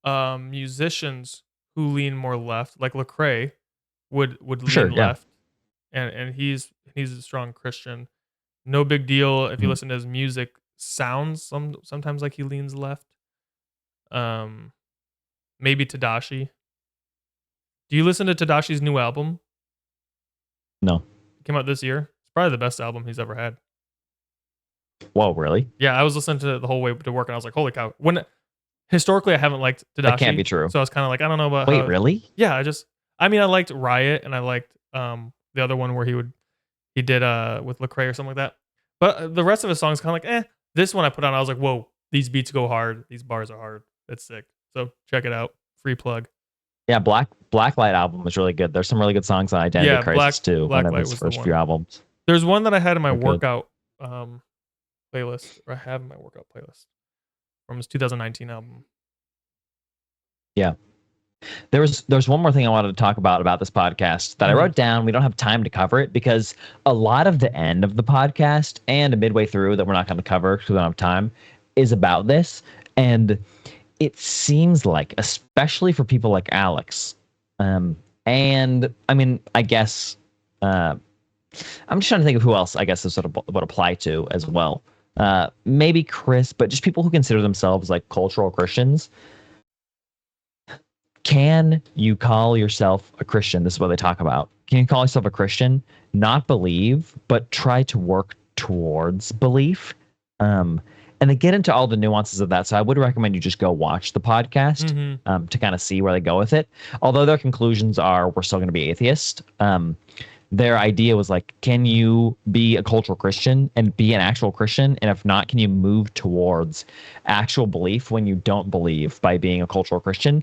musicians who lean more left, like Lecrae would lean left, and he's a strong Christian. No big deal if you listen to his music. Sounds sometimes like he leans left. Maybe Tadashi. Do you listen to Tadashi's new album? No. It came out this year. It's probably the best album he's ever had. Whoa, really? Yeah, I was listening to it the whole way to work, and I was like, "Holy cow!" Historically, I haven't liked Tadashi. That can't be true. So I was kind of like, I don't know about. Wait, really? Yeah, I mean, I liked Riot, and I liked the other one where he did with Lecrae or something like that. But the rest of his songs kind of like, eh. This one I put on, I was like, whoa, these beats go hard. These bars are hard. It's sick. So check it out. Free plug. Yeah, Blacklight album was really good. There's some really good songs on Identity Crisis too. One of his first few albums. There's one that I had in my workout playlist, or I have in my workout playlist from his 2019 album. Yeah. There's one more thing I wanted to talk about this podcast that I wrote down. We don't have time to cover it because a lot of the end of the podcast and midway through that we're not going to cover because we don't have time is about this. And it seems like, especially for people like Alex, and I mean, I guess I'm just trying to think of who else I guess this sort of would apply to as well. Maybe Chris, but just people who consider themselves like cultural Christians. Can you call yourself a Christian? This is what they talk about. Can you call yourself a Christian, not believe, but try to work towards belief? And they get into all the nuances of that. So I would recommend you just go watch the podcast to kind of see where they go with it. Although their conclusions are we're still going to be atheist. Their idea was like, can you be a cultural Christian and be an actual Christian? And if not, can you move towards actual belief when you don't believe by being a cultural Christian?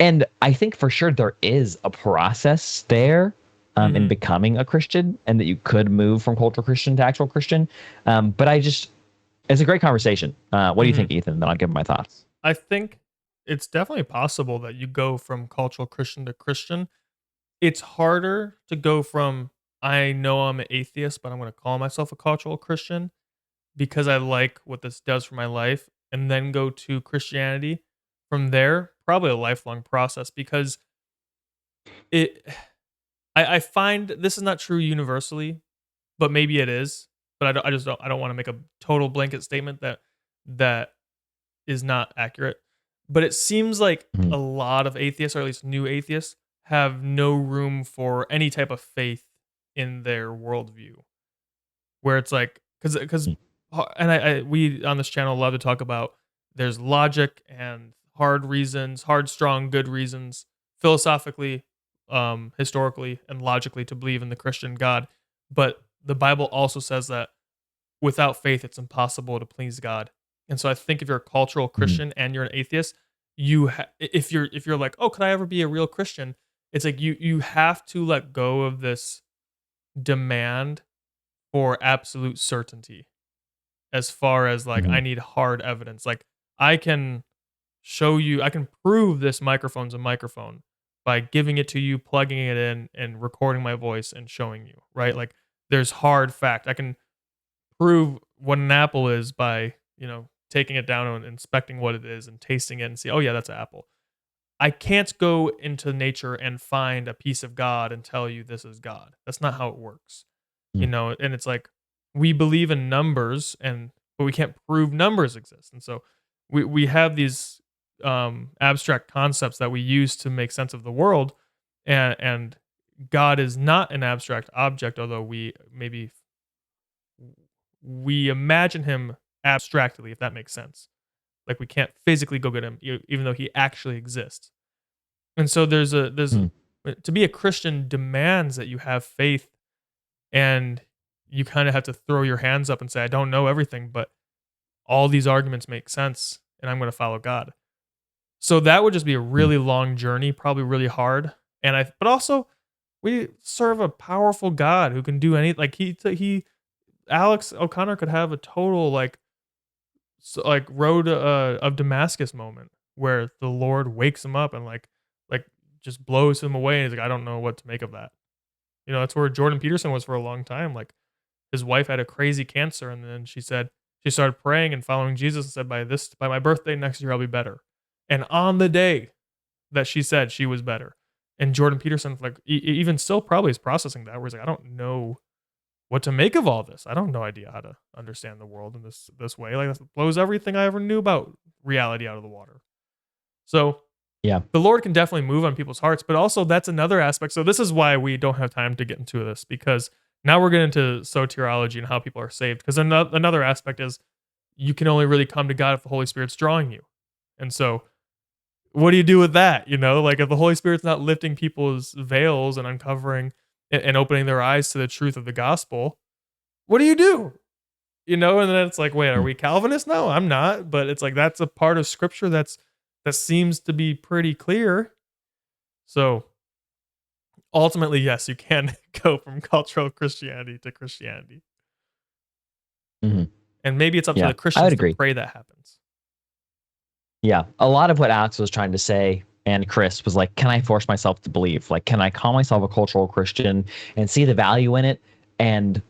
And I think for sure there is a process there in becoming a Christian, and that you could move from cultural Christian to actual Christian. But it's a great conversation. What do you think, Ethan? Then I'll give my thoughts. I think it's definitely possible that you go from cultural Christian to Christian. It's harder to go from, I know I'm an atheist, but I'm going to call myself a cultural Christian because I like what this does for my life, and then go to Christianity. From there, probably a lifelong process, because I find this is not true universally, but maybe it is. But I don't want to make a total blanket statement that is not accurate. But it seems like a lot of atheists, or at least new atheists, have no room for any type of faith in their worldview, where it's like, because and we on this channel love to talk about there's logic and hard reasons, hard, strong, good reasons, philosophically, historically, and logically to believe in the Christian God. But the Bible also says that without faith, it's impossible to please God. And so I think if you're a cultural Christian and you're an atheist, if you're like, oh, could I ever be a real Christian? It's like you have to let go of this demand for absolute certainty, as far as like, I need hard evidence. Like, I can show you, I can prove this microphone's a microphone by giving it to you, plugging it in, and recording my voice and showing you, right? Like, there's hard fact. I can prove what an apple is by, taking it down and inspecting what it is and tasting it and see, oh yeah, that's an apple. I can't go into nature and find a piece of God and tell you this is God. That's not how it works. You know, and it's like we believe in numbers but we can't prove numbers exist. And so we have these abstract concepts that we use to make sense of the world, and God is not an abstract object, although we imagine him abstractly, if that makes sense. Like we can't physically go get him, even though he actually exists. And so to be a Christian demands that you have faith, and you kind of have to throw your hands up and say, I don't know everything, but all these arguments make sense, and I'm going to follow God. So that would just be a really long journey, probably really hard. But also we serve a powerful God who can do anything. Like Alex O'Connor could have a total road of Damascus moment where the Lord wakes him up and like just blows him away, and he's like, I don't know what to make of that. You know, that's where Jordan Peterson was for a long time. Like his wife had a crazy cancer, and then she started praying and following Jesus and said, by my birthday next year I'll be better. And on the day that she said, she was better. And Jordan Peterson, like even still probably is processing that, where he's like, I don't know what to make of all this. I don't have no idea how to understand the world in this way. Like that blows everything I ever knew about reality out of the water. So yeah, the Lord can definitely move on people's hearts, but also that's another aspect. So this is why we don't have time to get into this, because now we're getting into soteriology and how people are saved. Because another aspect is you can only really come to God if the Holy Spirit's drawing you. And so what do you do with that? You know, like if the Holy Spirit's not lifting people's veils and uncovering and opening their eyes to the truth of the gospel, what do you do? You know, and then it's like, wait, are we Calvinists? No, I'm not. But it's like that's a part of Scripture that seems to be pretty clear. So ultimately, yes, you can go from cultural Christianity to Christianity. Mm-hmm. And maybe it's up to the Christians to pray that happens. Yeah. A lot of what Alex was trying to say, and Chris, was like, can I force myself to believe? Like, can I call myself a cultural Christian and see the value in it and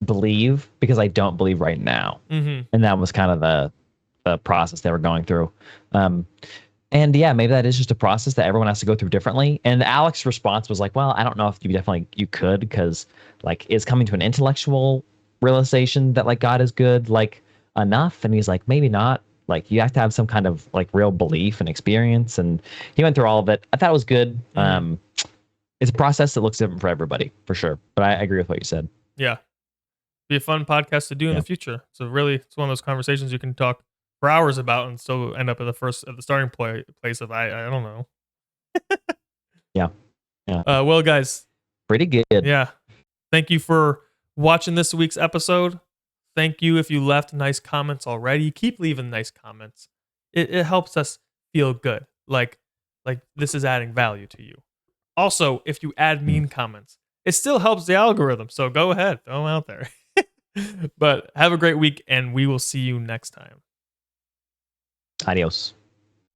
believe, because I don't believe right now? Mm-hmm. And that was kind of the process they were going through. And yeah, maybe that is just a process that everyone has to go through differently. And Alex's response was like, well, I don't know if you could, because like, is coming to an intellectual realization that like God is good, like enough? And he's like, maybe not. Like you have to have some kind of like real belief and experience. And he went through all of it. I thought it was good. Mm-hmm. It's a process that looks different for everybody, for sure. But I agree with what you said. Yeah. Be a fun podcast to do in the future. So really, it's one of those conversations you can talk for hours about and still end up at the starting place of I don't know. Yeah. Well, guys, pretty good. Yeah. Thank you for watching this week's episode. Thank you if you left nice comments already. Keep leaving nice comments. It helps us feel good. Like this is adding value to you. Also, if you add mean comments, it still helps the algorithm. So go ahead, throw them out there. But have a great week, and we will see you next time. Adios.